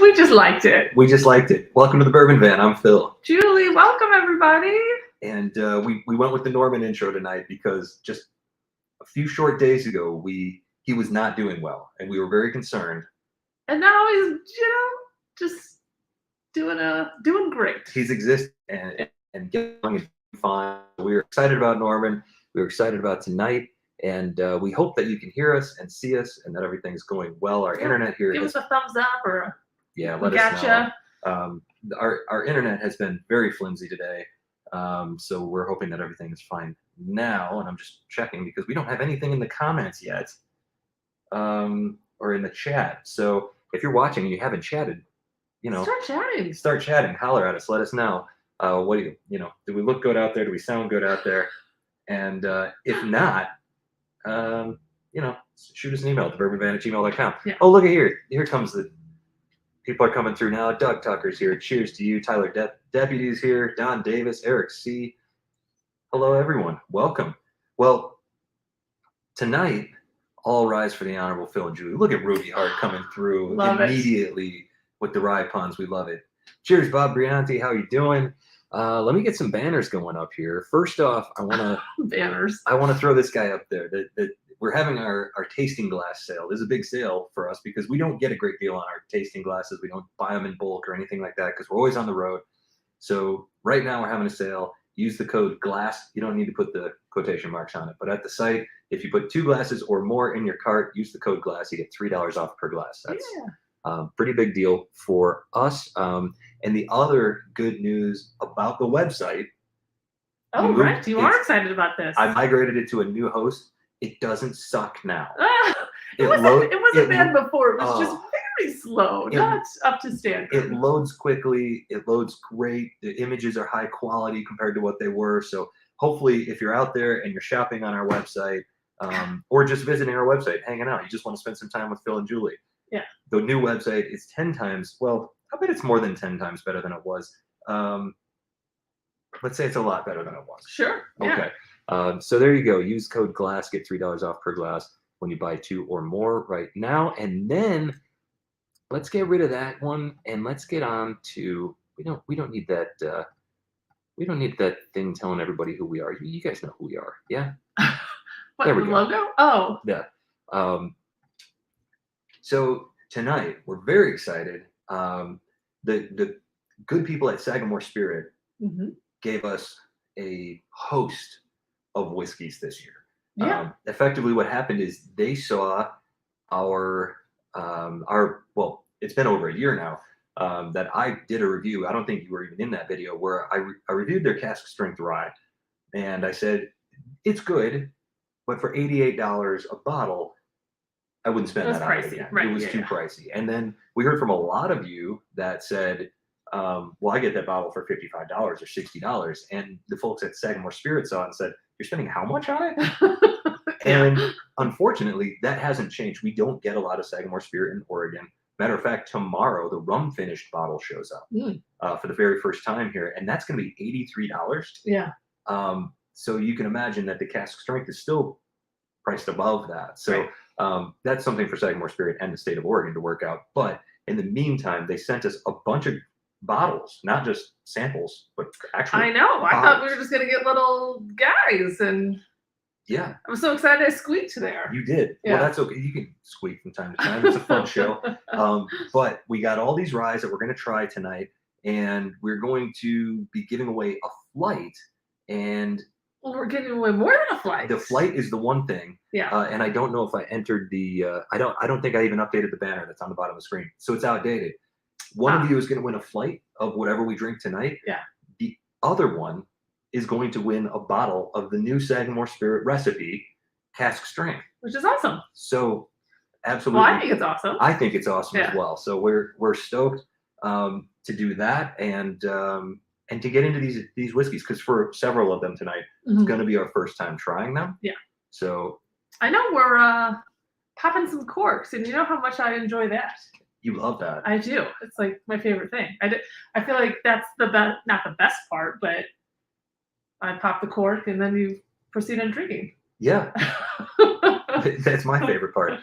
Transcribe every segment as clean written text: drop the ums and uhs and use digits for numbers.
We just liked it. We just liked it. Welcome to the Bourbon Van. I'm Phil. Julie, welcome everybody. And we went with the Norman intro tonight because just a few short days ago, he was not doing well, and we were very concerned. And now he's, just doing great. He's existing and getting fine. We were excited about Norman. We were excited about tonight. And we hope that you can hear us and see us and that everything's going well. Our internet here Give us a thumbs up or let us know. Our internet has been very flimsy today. So we're hoping that everything is fine now. And I'm just checking because we don't have anything in the comments yet or in the chat. So if you're watching and you haven't chatted, start chatting. Holler at us. Let us know. What do do we look good out there? Do we sound good out there? And if not, shoot us an email at thebourbonvan@gmail.com. Yeah. Oh, look at here. Here comes the people are coming through now. Doug Tucker's here. Cheers to you. Tyler Deputy's here. Don Davis, Eric C. Hello, everyone. Welcome. Well, tonight, all rise for the Honorable Phil and Julie. Look at Ruby Hart coming through immediately with the rye puns. We love it. Cheers, Bob Brianti. How you doing? Let me get some banners going up here. First off, I want to throw this guy up there. That we're having our tasting glass sale. This is a big sale for us because we don't get a great deal on our tasting glasses. We don't buy them in bulk or anything like that because we're always on the road. So right now we're having a sale. Use the code GLASS. You don't need to put the quotation marks on it. But at the site, if you put 2 glasses or more in your cart, use the code GLASS. You get $3 off per glass. That's pretty big deal for us. And the other good news about the website. Oh, right. You are excited about this. I migrated it to a new host. It doesn't suck now. It wasn't bad before. It was just very slow, not up to standard. It loads quickly. It loads great. The images are high quality compared to what they were. So hopefully if you're out there and you're shopping on our website or just visiting our website, hanging out, you just want to spend some time with Phil and Julie. Yeah. The new website is 10 times, well, I bet it's more than 10 times better than it was. Let's say it's a lot better than it was. Sure. Okay. So there you go. Use code GLASS, get $3 off per glass when you buy 2 or more right now. And then let's get rid of that one and let's get on to we don't need that we don't need that thing telling everybody who we are. You guys know who we are, yeah? What, the logo? Oh. Yeah. So tonight we're very excited. The good people at Sagamore Spirit gave us a host of whiskeys this year. Yeah. Effectively, what happened is they saw our well, it's been over a year now that I did a review. I don't think you were even in that video where I reviewed their Cask Strength Rye, and I said it's good, but for $88 a bottle, I wouldn't spend that on it again. Right, it was too pricey. And then we heard from a lot of you that said, well, I get that bottle for $55 or $60. And the folks at Sagamore Spirit saw it and said, you're spending how much on it? And unfortunately, that hasn't changed. We don't get a lot of Sagamore Spirit in Oregon. Matter of fact, tomorrow, the rum finished bottle shows up for the very first time here. And that's going to be $83. Yeah. So you can imagine that the cask strength is still priced above that. So that's something for Sagamore Spirit and the state of Oregon to work out. But in the meantime, they sent us a bunch of bottles, not just samples, but actually. I know. I thought we were just going to get little guys. And yeah, I'm so excited I squeaked there. You did. Yeah. Well, that's okay. You can squeak from time to time. It's a fun show. But we got all these ryes that we're going to try tonight, and we're going to be giving away a flight. And well, we're giving away more than a flight. The flight is the one thing. Yeah. And I don't know if I entered the. I don't think I even updated the banner that's on the bottom of the screen, so it's outdated. One of you is going to win a flight of whatever we drink tonight. Yeah. The other one is going to win a bottle of the new Sagamore Spirit recipe, Cask Strength, which is awesome. So, absolutely. Well, I think it's awesome. I think it's awesome as well. So we're stoked to do that and to get into these whiskeys because for several of them tonight, it's going to be our first time trying them. Yeah. So I know we're popping some corks, and you know how much I enjoy that. You love that. I do. It's like my favorite thing. I feel like that's the best, not the best part, but I pop the cork and then you proceed on drinking. Yeah. That's my favorite part.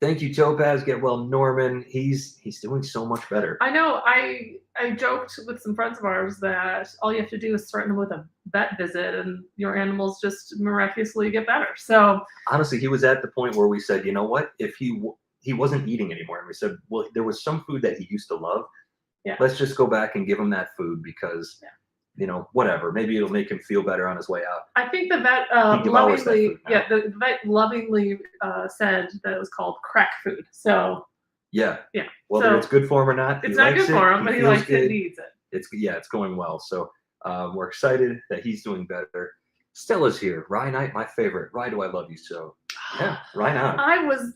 Thank you, Topaz. Get well, Norman. He's doing so much better. I know. I joked with some friends of ours that all you have to do is threaten them with a vet visit, and your animals just miraculously get better. So honestly, he was at the point where we said, you know what? If he wasn't eating anymore, and we said, well, there was some food that he used to love. Yeah. Let's just go back and give him that food because, you know, whatever. Maybe it'll make him feel better on his way out. I think the vet lovingly, the vet lovingly said that it was called crack food. So yeah. Whether so, it's good for him or not, it's not good for him, but he likes it, needs it. It's going well. So we're excited that he's doing better. Stella's here. Rye Night, my favorite. Rye, do I love you so? Yeah, Rye Night. I was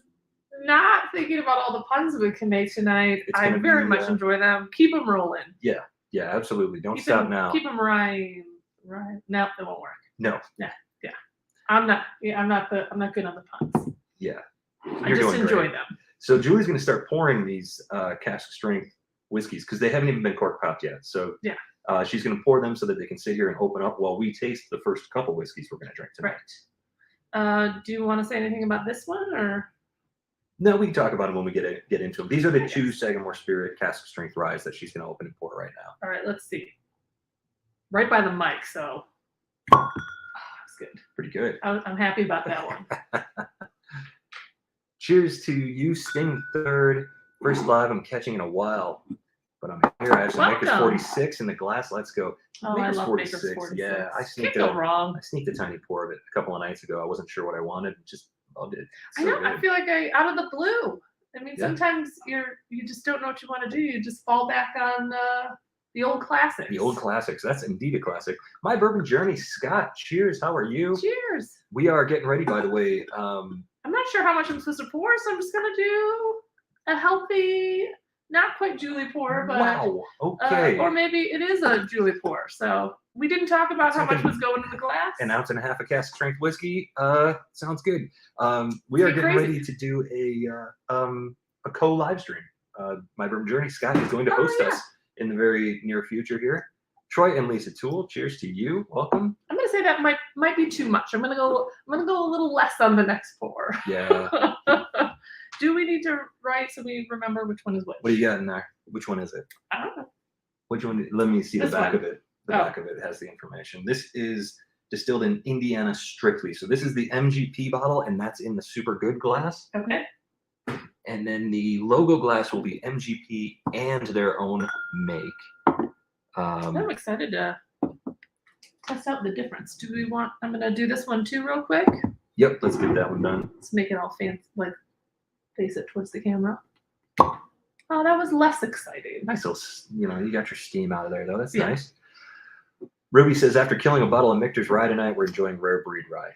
not thinking about all the puns we can make tonight. I very much enjoy them. Keep them rolling. Yeah, absolutely. Don't stop now. Keep them right. No, that won't work. No. Yeah. I'm not good on the puns. Yeah. I just enjoy them. So Julie's going to start pouring these cask strength whiskeys because they haven't even been cork popped yet. So she's going to pour them so that they can sit here and open up while we taste the first couple whiskeys we're going to drink tonight. Right. Do you want to say anything about this one or? No, we can talk about them when we get into them. These are the two Sagamore Spirit Cask Strength Ryes that she's going to open and pour right now. All right, let's see. Right by the mic, so that's good. Pretty good. I'm happy about that one. Cheers to you, Sting third. First live I'm catching in a while, but I'm here. I actually Maker's 46 in the glass. Let's go. Oh, Maker's I love Maker's 46. Yeah, I sneaked wrong. I sneaked a tiny pour of it a couple of nights ago. I wasn't sure what I wanted. Just loved it. I know. Good. I feel like out of the blue. I mean, sometimes you just don't know what you want to do. You just fall back on the old classics. The old classics. That's indeed a classic. My Bourbon Journey, Scott. Cheers. How are you? Cheers. We are getting ready, by the way. I'm not sure how much I'm supposed to pour, so I'm just gonna do a healthy, not quite Julie pour, but wow. Okay. Or maybe it is a Julie pour. So we didn't talk about how much was going in the glass. An ounce and a half of cask strength whiskey. Sounds good. We are getting ready to do a co-live stream. My Bourbon Journey, Scott is going to host us in the very near future here. Troy and Lisa Toole, cheers to you. Welcome. I'm gonna say that might be too much. I'm gonna go a little less on the next pour. Yeah. Do we need to write so we remember which one is which? What do you got in there? Which one is it? I don't know. Which one? Let me see the back of it. The back of it has the information. This is distilled in Indiana strictly. So this is the MGP bottle, and that's in the super good glass. Okay. And then the logo glass will be MGP and their own make. I'm excited to test out the difference. Do we want? I'm gonna do this one too, real quick. Yep, let's get that one done. Let's make it all fancy, like face it towards the camera. Oh, that was less exciting. Nice little, you got your steam out of there though. That's nice. Ruby says, after killing a bottle of Michter's Rye tonight, we're enjoying rare breed rye.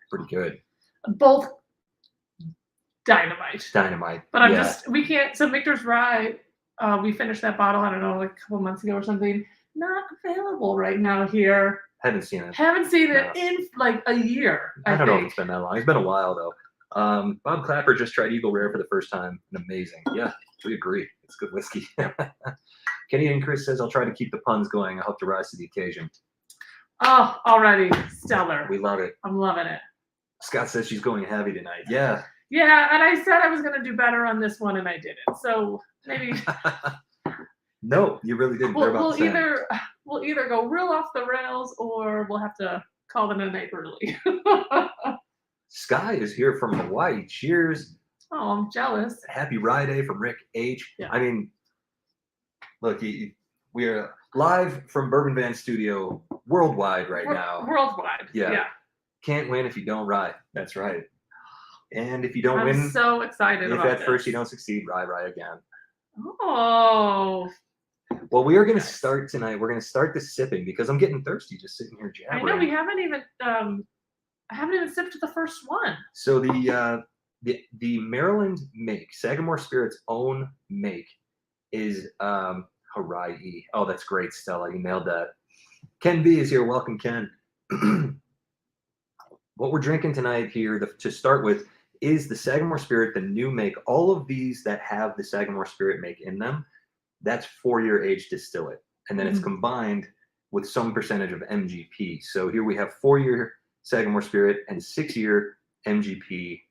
Pretty good. Both dynamite. But we can't. So Michter's Rye. We finished that bottle, I don't know, like a couple months ago or something. Not available right now here. Haven't seen it in like a year. I don't know if it's been that long. It's been a while though. Bob Clapper just tried Eagle Rare for the first time. Amazing. Yeah, we agree. It's good whiskey. Kenny and Chris says, I'll try to keep the puns going. I hope to rise to the occasion. Oh, already stellar. We love it. I'm loving it. Scott says she's going heavy tonight. Yeah. Yeah, and I said I was going to do better on this one, and I didn't. So maybe. No, you really didn't. We'll either go real off the rails, or we'll have to call it a night early. Sky is here from Hawaii. Cheers. Oh, I'm jealous. Happy Rye Day from Rick H. Yeah. I mean, look, we are live from Bourbon Van Studio worldwide right now. Worldwide. Yeah. Can't win if you don't rye. That's right. And if you don't win, I'm so excited if about at this. first you don't succeed, rye again. Oh. Well, we are going to start tonight. We're going to start the sipping because I'm getting thirsty just sitting here jabbering. I know we haven't even. I haven't even sipped the first one. So the Maryland make, Sagamore Spirit's own make, is Hawaii. Oh, that's great, Stella. You nailed that. Ken B is here. Welcome, Ken. What we're drinking tonight here, to start with, is the Sagamore Spirit, the new make. All of these that have the Sagamore Spirit make in them, that's 4-year age distillate. And then it's combined with some percentage of MGP. So here we have 4-year Sagamore Spirit and 6-year MGP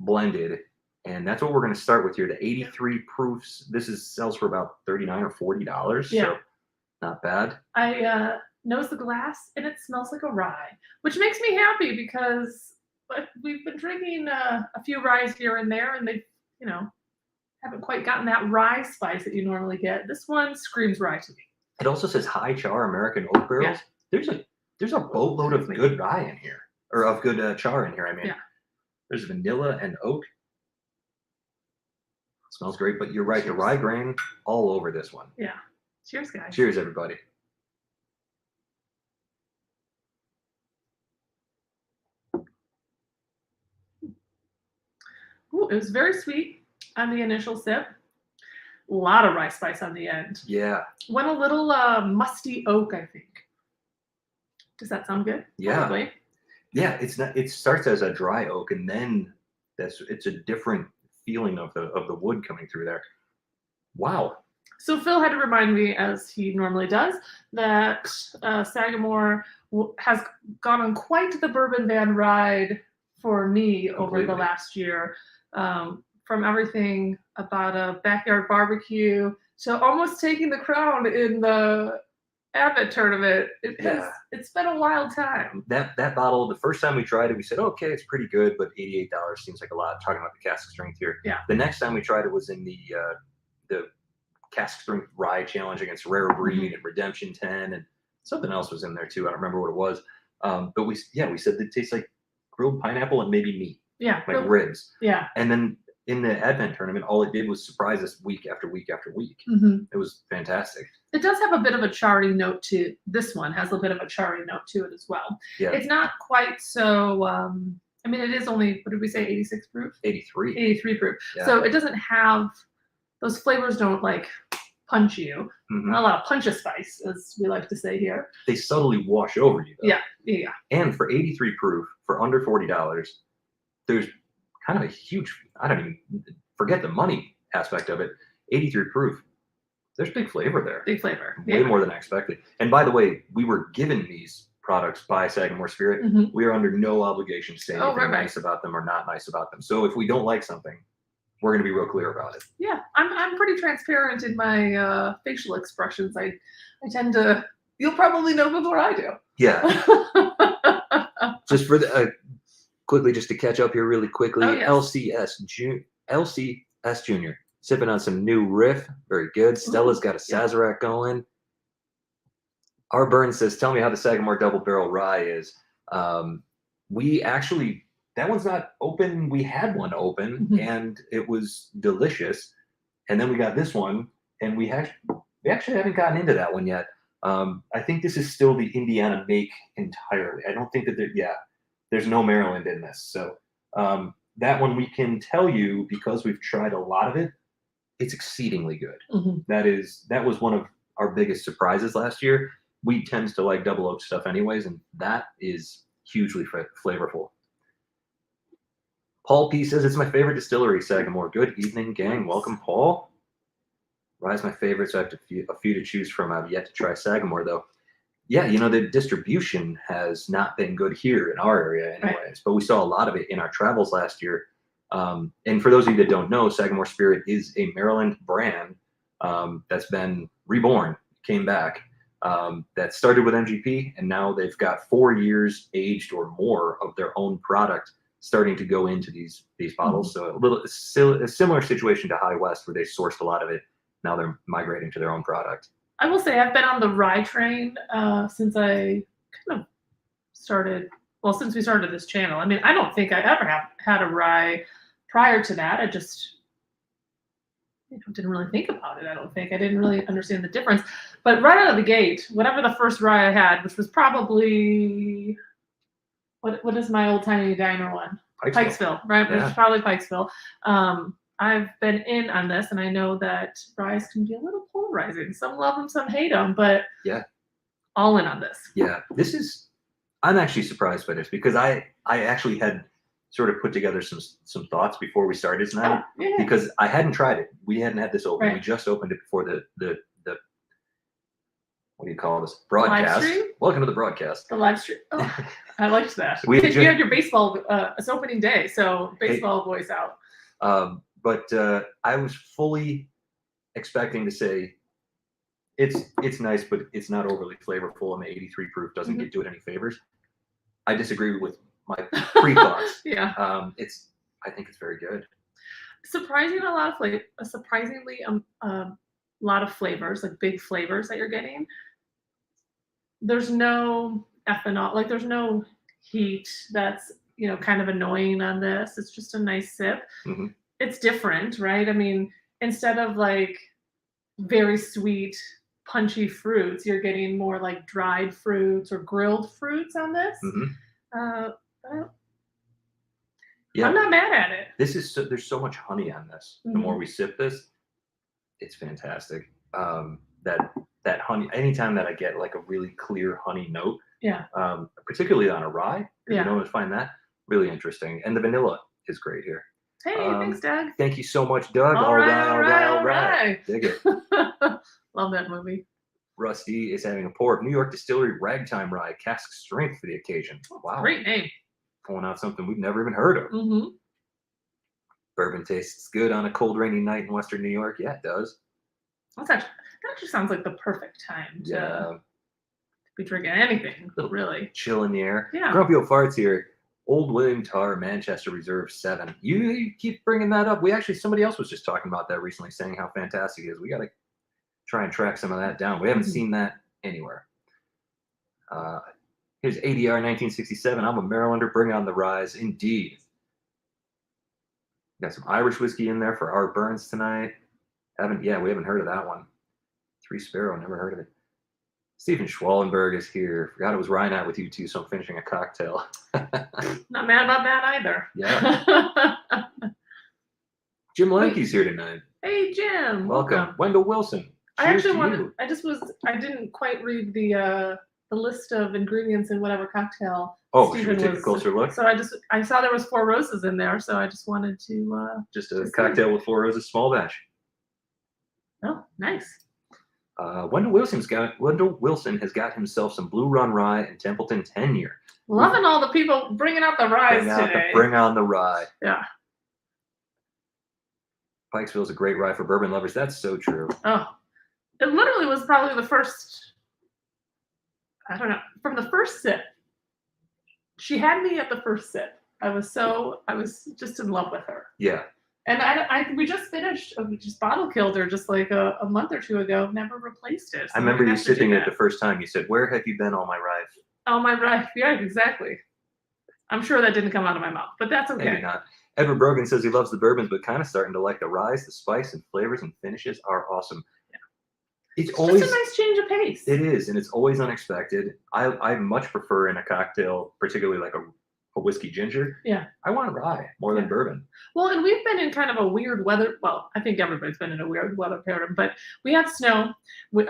blended And that's what we're going to start with here. The 83 proofs. This sells for about $39 or $40. Yeah. So not bad. I nose the glass and it smells like a rye, which makes me happy because we've been drinking a few ryes here and there, and they, haven't quite gotten that rye spice that you normally get. This one screams rye to me. It also says high char American oak barrels. Yeah. There's a boatload of good rye in here, or of good char in here. I mean, there's vanilla and oak. Smells great, but you're right. Cheers. The rye grain all over this one. Yeah. Cheers, guys. Cheers, everybody. Ooh, it was very sweet on the initial sip. A lot of rye spice on the end. Yeah. Went a little musty oak, I think. Does that sound good? Yeah. Probably. Yeah, it's not. It starts as a dry oak, and then it's a different feeling of the wood coming through there. Wow. So Phil had to remind me, as he normally does, that Sagamore has gone on quite the bourbon van ride for me over the last year. From everything about a backyard barbecue to almost taking the crown in the Abbott tournament. It's been a wild time. That bottle, the first time we tried it, we said, okay, it's pretty good, but $88 seems like a lot. Talking about the Cask Strength here. Yeah. The next time we tried it was in the Cask Strength Rye Challenge against Rare Breed and Redemption 10, and something else was in there too. I don't remember what it was. But we said it tastes like grilled pineapple and maybe meat. Yeah. Like ribs. Yeah. And then in the Advent tournament, all it did was surprise us week after week after week. It was fantastic. It does have a bit of a charry note to this one. Has a bit of a charry note to it as well. Yeah. It's not quite so. I mean, it is only, what did we say, 86 proof? 83. 83 proof. Yeah. So it doesn't have, those flavors don't like punch you. Not a lot of punch of spice, as we like to say here. They subtly wash over you, though. Yeah. And for 83 proof, for under $40, there's kind of a huge, I don't even forget the money aspect of it. 83 proof, there's big flavor there. Big flavor. Way more than I expected. And by the way, we were given these products by Sagamore Spirit. We are under no obligation to say anything nice about them or not nice about them. So if we don't like something, we're going to be real clear about it. Yeah, I'm pretty transparent in my facial expressions. I tend to, you'll probably know before I do. Yeah. Just for the quickly, just to catch up here really quickly. LCS Junior sipping on some new Riff. Very good. Stella's got a Sazerac going. Our Burn says, tell me how the Sagamore Double Barrel Rye is. We actually, that one's not open. We had one open and it was delicious. And then we got this one and we actually haven't gotten into that one yet. I think this is still the Indiana make entirely. I don't think that there's no Maryland in this. So that one we can tell you, because we've tried a lot of it, it's exceedingly good. That was one of our biggest surprises last year. We tend to like double oak stuff anyways, and that is hugely flavorful. Paul P says, it's my favorite distillery, Sagamore. Good evening, gang. Welcome, Paul. Rye's my favorite, so I have a few to choose from. I've yet to try Sagamore, though. Yeah, the distribution has not been good here in our area anyways, but we saw a lot of it in our travels last year. And for those of you that don't know, Sagamore Spirit is a Maryland brand that's been reborn, came back, that started with MGP, and now they've got 4 years aged or more of their own product starting to go into these bottles. So a similar situation to High West, where they sourced a lot of it. Now they're migrating to their own product. I will say I've been on the rye train since I kind of started, since we started this channel. I mean, I don't think I ever have had a rye prior to that. I just didn't really think about it, I don't think. I didn't really understand the difference. But right out of the gate, whatever the first rye I had, which was probably, what is my old tiny diner one? Pikesville, right? Yeah. Which is probably Pikesville. I've been in on this, and I know that ryes can be a little polarizing. Some love them, some hate them, but all in on this. Yeah, I'm actually surprised by this, because I actually had sort of put together some thoughts before we started tonight, because I hadn't tried it. We hadn't had this open. We just opened it before the what do you call this? Broadcast. Live stream? Welcome to the broadcast. The live stream. Oh, I liked that. You had your baseball, it's opening day, so baseball voice out. But I was fully expecting to say it's nice, but it's not overly flavorful, and the 83 proof doesn't do it any favors. I disagree with my pre-thoughts. Yeah. I think it's very good. Surprisingly a lot of flavors, like big flavors that you're getting. There's no ethanol, like there's no heat that's, kind of annoying on this. It's just a nice sip. Mm-hmm. It's different, right? I mean, instead of like very sweet, punchy fruits, you're getting more like dried fruits or grilled fruits on this. Mm-hmm. I'm not mad at it. There's so much honey on this. The more we sip this, it's fantastic. That honey, anytime that I get like a really clear honey note, particularly on a rye, you don't always find that really interesting. And the vanilla is great here. Hey, thanks, Doug. Thank you so much, Doug. All right. Dig it. Love that movie. Rusty is having a pour of New York Distillery Ragtime Rye, Cask Strength for the occasion. Wow. Great name. Pulling out something we've never even heard of. Mm-hmm. Bourbon tastes good on a cold, rainy night in Western New York. Yeah, it does. That actually sounds like the perfect time to be drinking anything, really. Chill in the air. Yeah. Grumpy Old Farts here. Old William Tarr, Manchester Reserve 7. You keep bringing that up. Somebody else was just talking about that recently, saying how fantastic it is. We got to try and track some of that down. We haven't seen that anywhere. Here's ADR 1967. I'm a Marylander. Bring on the rise. Indeed. Got some Irish whiskey in there for Art Burns tonight. We haven't heard of that one. Three Sparrow, never heard of it. Stephen Schwallenberg is here. Forgot it was Rye Night with you too, so I'm finishing a cocktail. Not mad about that either. Yeah. Jim Lanky's here tonight. Hey, Jim. Welcome. Wendell Wilson. I didn't quite read the list of ingredients in whatever cocktail. Oh, should we take a closer look? So I saw there was 4 roses in there, so I just wanted to just a cocktail with 4 roses, small batch. Oh, nice. Wendell Wilson has got himself some Blue Run Rye and Templeton 10-year. Loving all the people bringing out the ryes today. Bring on the rye. Yeah. Pikesville is a great rye for bourbon lovers. That's so true. Oh, it literally was probably the first. I don't know. From the first sip, she had me at the first sip. I was just in love with her. Yeah. And we just finished, we just bottle killed her just like a month or 2 ago, never replaced it. So I remember you sipping it the first time. You said, "Where have you been all my rye?" All my rye, yeah, exactly. I'm sure that didn't come out of my mouth, but that's okay. Maybe not. Edward Brogan says he loves the bourbons, but kind of starting to like the ryes. The spice and flavors and finishes are awesome. Yeah. It's always just a nice change of pace. It is, and it's always unexpected. I much prefer in a cocktail, particularly like a whiskey ginger. Yeah. I want rye more than bourbon. Well, and we've been in kind of a weird weather. Well, I think everybody's been in a weird weather pattern, but we had snow. We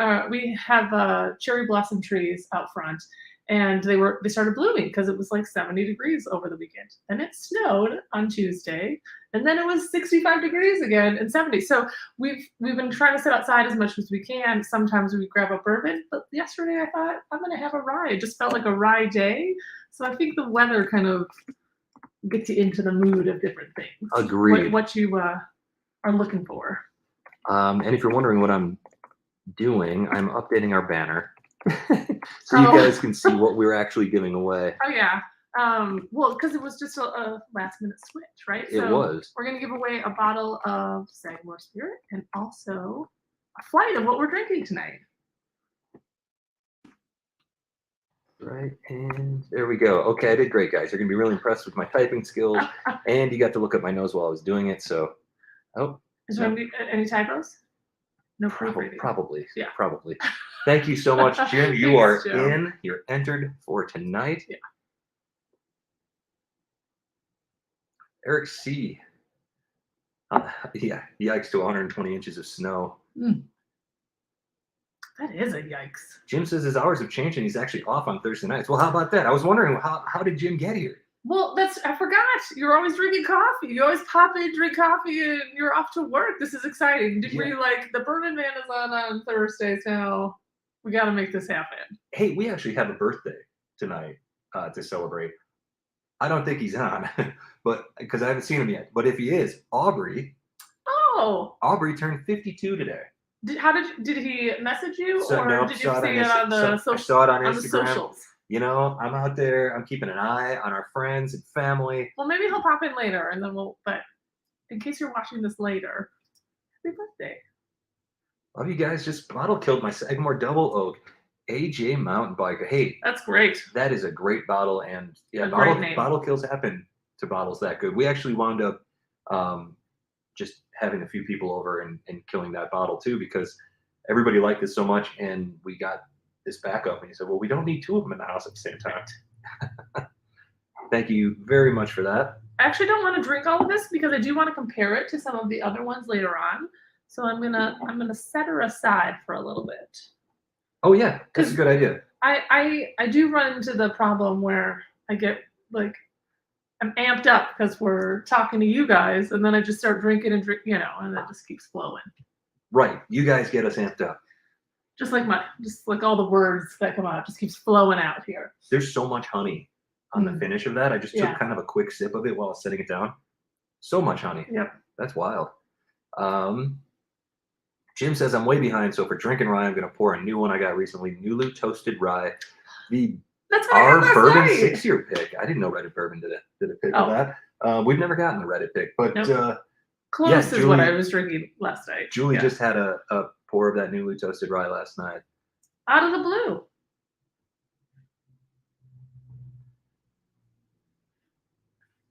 have cherry blossom trees out front, and they started blooming because it was like 70 degrees over the weekend. And it snowed on Tuesday, and then it was 65 degrees again and 70. So we've been trying to sit outside as much as we can. Sometimes we grab a bourbon, but yesterday I thought I'm gonna have a rye. It just felt like a rye day. So I think the weather kind of gets you into the mood of different things. Agreed. What you are looking for. And if you're wondering what I'm doing, I'm updating our banner. So you guys can see what we're actually giving away. Oh, yeah. Well, because it was just a last-minute switch, right? It was. We're going to give away a bottle of Sagamore Spirit and also a flight of what we're drinking tonight. Right, and there we go. Okay, I did great, guys. You're going to be really impressed with my typing skills, and you got to look at my nose while I was doing it, so... Oh. Is there any typos? No proofreading. Probably. Yeah. Probably. Thank you so much, Jim. You are in. You're entered for tonight. Yeah. Eric C. Yeah, yikes to 120 inches of snow. That is a yikes. Jim says his hours have changed and he's actually off on Thursday nights. Well, how about that? I was wondering, how did Jim get here? Well, I forgot. You're always drinking coffee. You always pop in, drink coffee, and you're off to work. This is exciting. We the Bourbon Man is on Thursdays now. We got to make this happen. Hey, we actually have a birthday tonight to celebrate. I don't think he's on, but because I haven't seen him yet. But if he is, Aubrey turned 52 today. Did he message you, So, or nope, did you see it on the I saw it on on the Instagram. socials? You know, I'm out there. I'm keeping an eye on our friends and family. Well, maybe he'll pop in later, and then we'll. But in case you're watching this later, happy birthday! Love you guys. Just bottle killed my Sagamore Double Oak AJ mountain biker. Hey, That's great. that is a great bottle, and yeah, great name. bottle kills happen to bottles that good. We actually wound up just having a few people over and killing that bottle too, because everybody liked it so much, and we got this backup. And he said, "Well, we don't need two of them in the house at the same time." Thank you very much for that. I actually don't want to drink all of this because I do want to compare it to some of the other ones later on. So I'm gonna set her aside for a little bit. Oh yeah, that's a good idea. I do run into the problem where I get like I'm amped up because we're talking to you guys, and then I just start drinking and drink, and it just keeps flowing. Right, you guys get us amped up. Just like all the words that come out, just keeps flowing out here. There's so much honey on the finish of that. I just took kind of a quick sip of it while I was setting it down. So much honey. Yep. That's wild. Jim says, I'm way behind, so for drinking rye, I'm going to pour a new one I got recently, Newly Toasted Rye. That's our Bourbon night. 6-year pick. I didn't know Reddit Bourbon did a pick of that. We've never gotten the Reddit pick, but close is what I was drinking last night. Julie just had a pour of that Newly Toasted Rye last night. Out of the blue.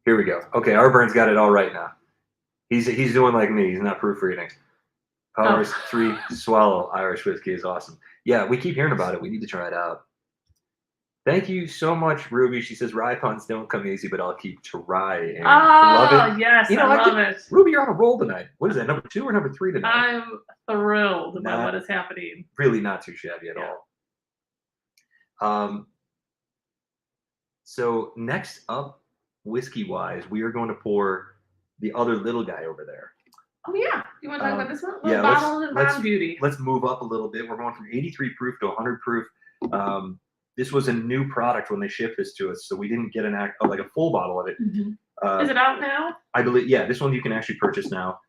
Here we go. Okay, our Burn's got it all right now. He's doing like me. He's not proofreading. Powers 3 Swallow Irish whiskey is awesome. Yeah, we keep hearing about it. We need to try it out. Thank you so much, Ruby. She says rye puns don't come easy, but I'll keep trying. Love it. Yes, I love it. Ruby, you're on a roll tonight. What is that, number 2 or number 3 tonight? I'm thrilled about what is happening. Really not too shabby at all. So next up, whiskey-wise, we are going to pour the other little guy over there. Oh yeah, you want to talk about this one? Yeah, Bottle and Bond Beauty. Let's move up a little bit. We're going from 83 proof to 100 proof. This was a new product when they shipped this to us, so we didn't get a full bottle of it. Mm-hmm. Is it out now? I believe, yeah. This one you can actually purchase now.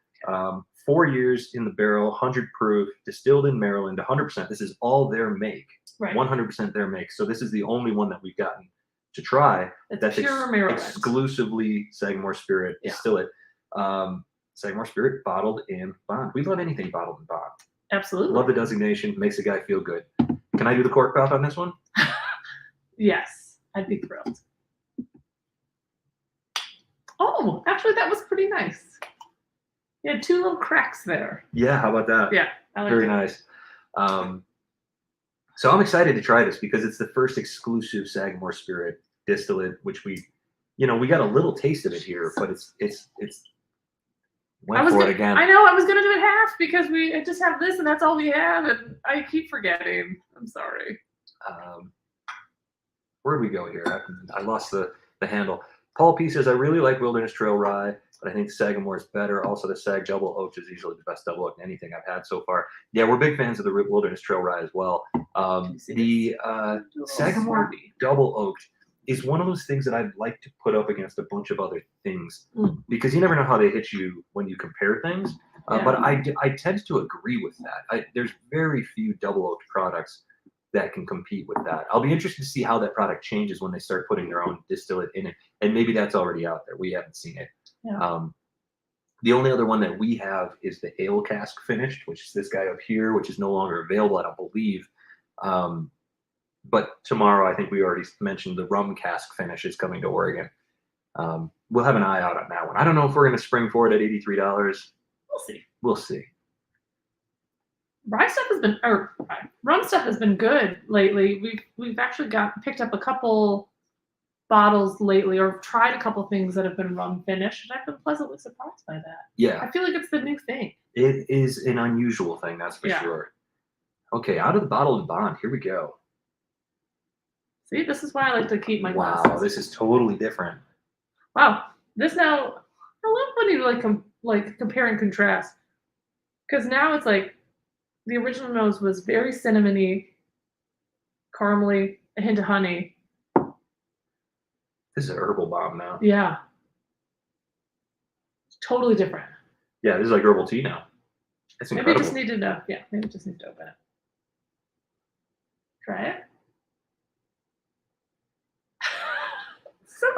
4 years in the barrel, 100 proof, distilled in Maryland, 100%. This is all their make, right? 100% their make. So this is the only one that we've gotten to try. That's pure Maryland. Exclusively Sagamore Spirit distillate. Sagamore Spirit bottled in bond. We love anything bottled in bond. Absolutely. Love the designation. Makes a guy feel good. Can I do the cork pop on this one? Yes, I'd be thrilled. Oh, actually, that was pretty nice. You had 2 little cracks there. Yeah, how about that? Yeah, I like very that. Nice. So I'm excited to try this because it's the first exclusive Sagamore Spirit distillate, which we got a little taste of it here, but it's went for it again. I know I was gonna do it half because we just have this and that's all we have, and I keep forgetting. I'm sorry. Where'd we go here? I lost the handle. Paul P says, I really like Wilderness Trail Rye, but I think Sagamore is better. Also, the Sag Double Oak is usually the best double oak in anything I've had so far. Yeah, we're big fans of the Wilderness Trail Rye as well. The Sagamore Double Oak is one of those things that I'd like to put up against a bunch of other things because you never know how they hit you when you compare things. But I tend to agree with that. There's very few double oaked products that can compete with that. I'll be interested to see how that product changes when they start putting their own distillate in it. And maybe that's already out there. We haven't seen it. Yeah. The only other one that we have is the ale cask finished, which is this guy up here, which is no longer available, I don't believe. But tomorrow, I think we already mentioned the rum cask finish is coming to Oregon. We'll have an eye out on that one. I don't know if we're going to spring for it at $83. We'll see. We'll see. Rye stuff has been, or rum stuff has been good lately. We've actually picked up a couple bottles lately, or tried a couple things that have been rum finished, and I've been pleasantly surprised by that. Yeah. I feel like it's the new thing. It is an unusual thing, that's for sure. Okay, out of the bottle and bond. Here we go. See, this is why I like to keep my glasses. Wow, this is totally different. Wow, this now, I love when you like compare and contrast, because now it's like the original nose was very cinnamony, caramely, a hint of honey. This is a herbal bomb now. Yeah. totally different. Yeah, this is like herbal tea now. It's Maybe incredible. just needed to, yeah, maybe just need to open it. Try it.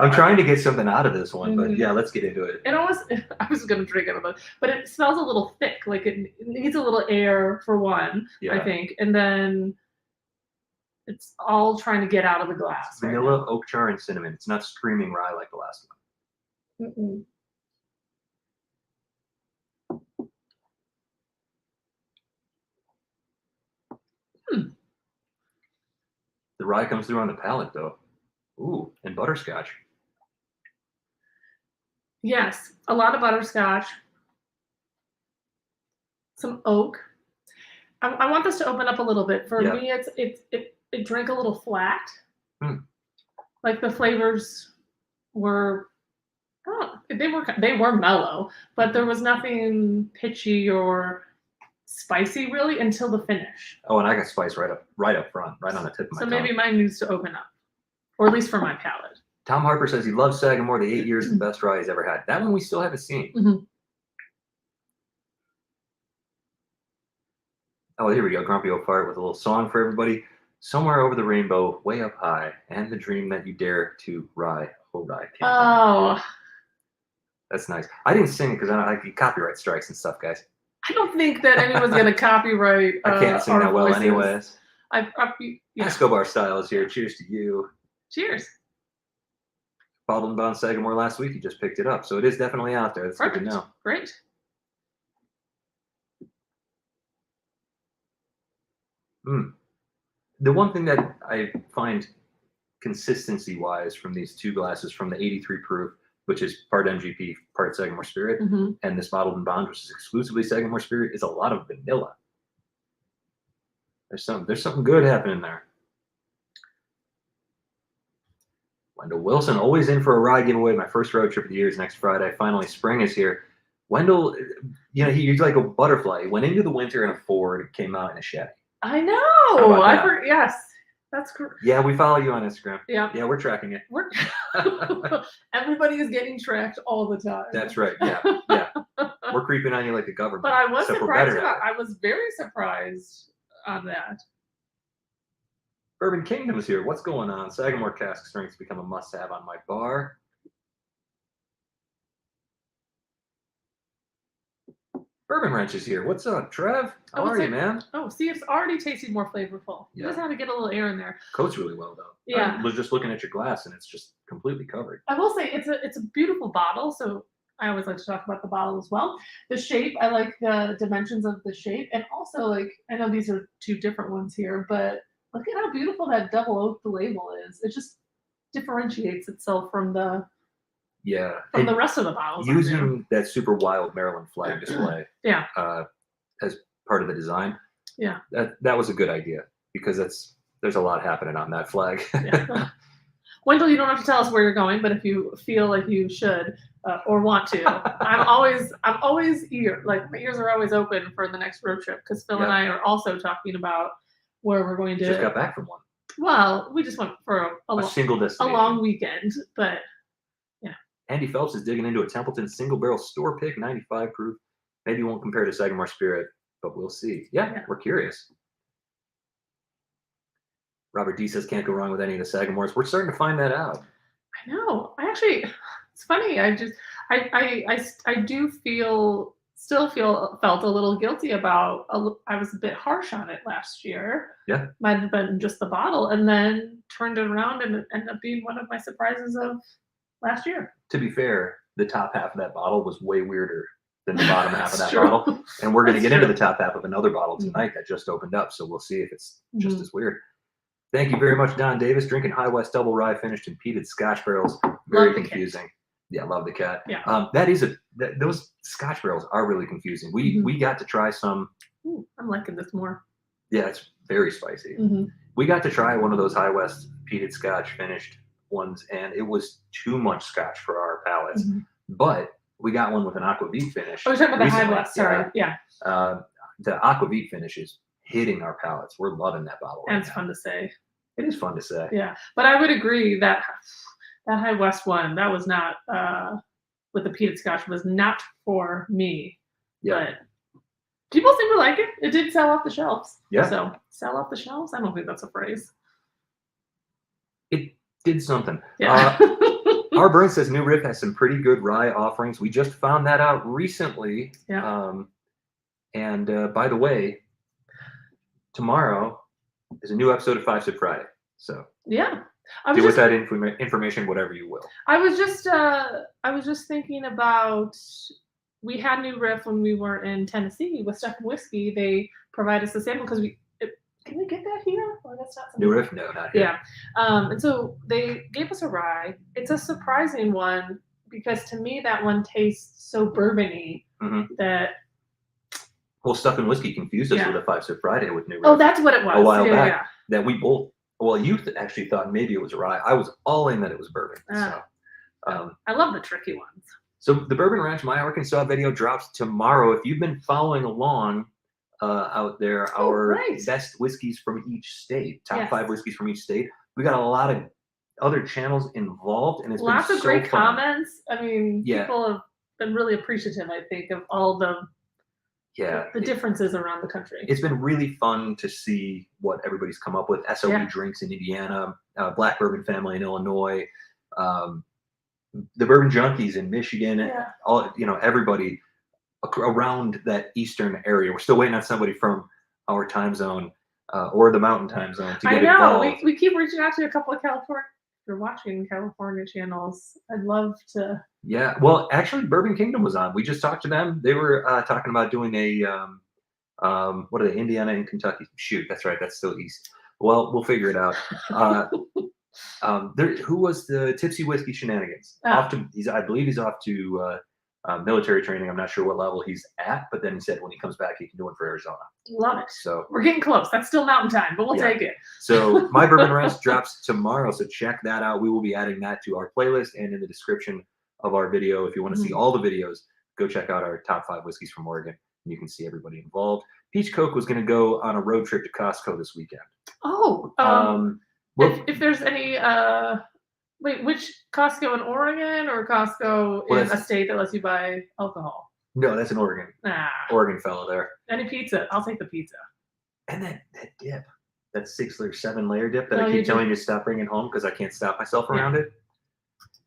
I'm trying to get something out of this one, but Mhm. yeah, let's get into it. It almost, I was going to drink it, but it smells a little thick. Like it needs a little air for one, I Yeah. think. And then it's all trying to get out of the glass. Right Vanilla, now. oak char, and cinnamon. It's not screaming rye like the last one. Mm-mm. The rye comes through on the palate though. Ooh, and butterscotch. Yes, a lot of butterscotch, some oak. I want this to open up a little bit. For Yeah. me, it drank a little flat. Hmm. Like the flavors were, they were mellow, but there was nothing pitchy or spicy really until the finish. Oh, and I got spice right up front, right on the tip of my So tongue. maybe mine needs to open up, or at least for my palate. Tom Harper says he loves Sagamore. The 8 years, the best rye he's ever had. That one we still haven't seen. Mhm. Oh, here we go. Grumpy Old Fart with a little song for everybody. Somewhere over the rainbow, way up high, and the dream that you dare to rye. Oh, rye. Oh, That's nice. I didn't sing it because I don't like copyright strikes and stuff, guys. I don't think that anyone's gonna copyright. I can't sing our that well voices. anyways. Yeah. Escobar style is here. Cheers to you. Cheers. Bottled and Bound Sagamore last week. You just picked it up. So it is definitely out there. That's Perfect. good to know. Great. The one thing that I find consistency-wise from these two glasses from the 83 proof, which is part MGP, part Sagamore Spirit, Mm-hmm. and this Bottled and Bound, which is exclusively Sagamore Spirit, is a lot of vanilla. There's something good happening there. Wendell Wilson, always in for a rye giveaway. My first road trip of the year is next Friday. Finally, spring is here. Wendell, he's like a butterfly. He went into the winter in a Ford, came out in a Chevy. I know. I've heard. Yes, that's correct. Yeah, we follow you on Instagram. Yeah. Yeah, we're tracking it. Everybody is getting tracked all the time. That's right. Yeah. We're creeping on you like the government. But I was except we're surprised better at about. I was very surprised on that. Bourbon Kingdom's here. What's going on? Sagamore Cask Strength's become a must-have on my bar. Bourbon Wrench is here. What's up, Trev? How are you, man? Oh, see, it's already tasting more flavorful. You Yeah. just have to get a little air in there. Coats really well, though. Yeah. I was just looking at your glass, and it's just completely covered. I will say it's a beautiful bottle. So I always like to talk about the bottle as well. The shape, I like the dimensions of the shape, and also like I know these are two different ones here, but look at how beautiful that double oak the label is. It just differentiates itself from the rest of the bottles. Using that super wild Maryland flag display, yeah, as part of the design. Yeah, that was a good idea because there's a lot happening on that flag. Yeah. Wendell, you don't have to tell us where you're going, but if you feel like you should or want to, I'm always eager. Like my ears are always open for the next road trip because Phil and I are also talking about where we're going to. Just got back from one. Well, we just went for a single destination, a long weekend, but yeah. Andy Phelps is digging into a Templeton single barrel store pick, 95 proof. Maybe won't compare to Sagamore Spirit, but we'll see. Yeah. We're curious. Robert D says can't go wrong with any of the Sagamores. We're starting to find that out. I know. It's funny. I do felt a little guilty about. I was a bit harsh on it last year. Yeah. Might have been just the bottle, and then turned it around and it ended up being one of my surprises of last year. To be fair, the top half of that bottle was way weirder than the bottom half of that bottle. And we're going to get into the top half of another bottle tonight that just opened up. So we'll see if it's just as weird. Thank you very much, Don Davis. Drinking High West Double Rye finished in peated Scotch barrels. Very confusing. Yeah, love the cat. Yeah. Those Scotch barrels are really confusing. We got to try some. Ooh, I'm liking this more. Yeah, it's very spicy. We got to try one of those High West peated Scotch finished ones, and it was too much Scotch for our palates. But we got one with an aquavit finish. Oh, we're talking about the High West. Sorry. Yeah. The aquavit finish is hitting our palates. We're loving that bottle. And it's fun to say. It is fun to say. Yeah, but I would agree that High West one that was with the peated scotch was not for me. Yeah. But people seem to like it. It did sell off the shelves. Yeah. So sell off the shelves? I don't think that's a phrase. It did something. Yeah. Our Burn says New Riff has some pretty good rye offerings. We just found that out recently. Yeah. And by the way, tomorrow is a new episode of 5 Sip Friday. So yeah. deal with that information whatever you will. I was just thinking about, we had New Riff when we were in Tennessee with Stuff and Whiskey. They provide us the sample because can we get that here? Or that's not something. New Riff? No, not here. Yeah. And so they gave us a rye. It's a surprising one because to me that one tastes so bourbon-y that. Well, Stuff and Whiskey confused us with a 5 Sip Friday with New Riff. Oh, that's what it was. A while back. Yeah. That we both. Well, you actually thought maybe it was rye. I was all in that it was bourbon. I love the tricky ones. So the Bourbon Ranch My Arkansas video drops tomorrow. If you've been following along out there, our best whiskeys from each state, top 5 whiskeys from each state. We got a lot of other channels involved, and it's lots been of great so fun. comments. I mean, people have been really appreciative, I think, of all the differences around the country. It's been really fun to see what everybody's come up with. SOE Drinks in Indiana, Black Bourbon Family in Illinois, the Bourbon Junkies in Michigan. All everybody around that eastern area. We're still waiting on somebody from our time zone or the Mountain Time Zone to get involved. We keep reaching out to a couple of California. If you're watching California channels, I'd love to. Yeah, well, actually, Bourbon Kingdom was on. We just talked to them. They were talking about doing a what are they? Indiana and Kentucky. Shoot, that's right. That's still east. Well, we'll figure it out. Who was the Tipsy Whiskey Shenanigans? I believe he's off to military training. I'm not sure what level he's at, but then he said when he comes back, he can do it for Arizona. Love it. So we're getting close. That's still Mountain Time, but we'll take it. So My Bourbon Ranch drops tomorrow, so check that out. We will be adding that to our playlist and in the description of our video. If you want to see all the videos, go check out our top 5 whiskeys from Oregon, and you can see everybody involved. Peach Coke was going to go on a road trip to Costco this weekend. Oh, if there's any wait, which Costco in Oregon or Costco in a state that lets you buy alcohol? No, that's in Oregon. Oregon fellow there. Any pizza? I'll take the pizza. And that dip, that 6 or 7 layer dip that I keep telling you to stop bringing home because I can't stop myself around it.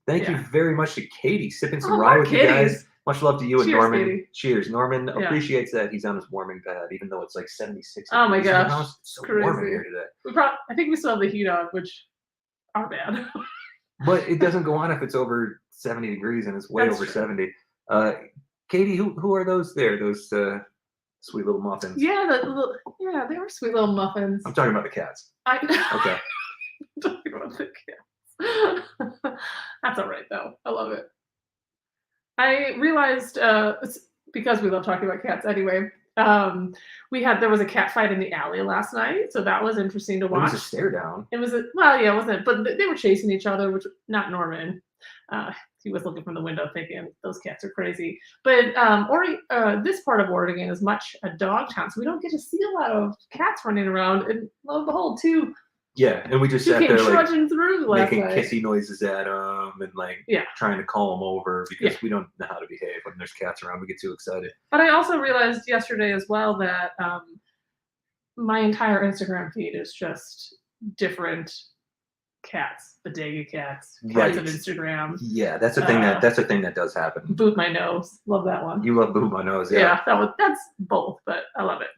Thank you very much to Katie, sipping some rye with you guys. Much love to you. Cheers, and Norman. Katie. Cheers. Norman appreciates that he's on his warming pad, even though it's like 76. Oh my gosh. It's so warm here today. I think we still have the heat on, which are bad. But it doesn't go on if it's over 70 degrees and it's way over 70. Katie, who are those there? Those sweet little muffins. Yeah, they were sweet little muffins. I'm talking about the cats. Okay. I'm talking about the cats. That's all right though. I love it. I realized because we love talking about cats anyway. There was a cat fight in the alley last night, so that was interesting to watch. It was a stare down. It was it wasn't, but they were chasing each other, which not Norman. He was looking from the window thinking those cats are crazy. But this part of Oregon is much a dog town, so we don't get to see a lot of cats running around. And lo and behold, two. Yeah, and we just sat there trudging through making kissy noises at them and trying to call them over because we don't know how to behave when there's cats around. We get too excited. But I also realized yesterday as well that my entire Instagram feed is just different cats, bodega cats of Instagram. Yeah, that's a thing that does happen. Boot my nose, love that one. You love boot my nose, yeah. That's both, but I love it.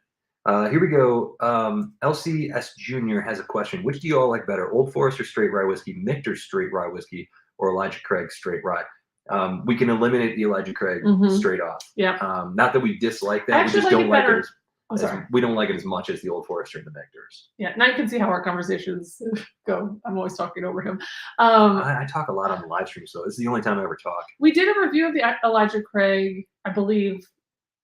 Here we go. LCS Jr. has a question. Which do you all like better, Old Forester Straight Rye Whiskey, Michter's Straight Rye Whiskey, or Elijah Craig Straight Rye? We can eliminate the Elijah Craig straight off. Yeah. Not that we dislike that. We just don't like it. We don't like it as much as the Old Forester and the Michter's. Yeah. Now you can see how our conversations go. I'm always talking over him. I talk a lot on the live stream, so this is the only time I ever talk. We did a review of the Elijah Craig, I believe,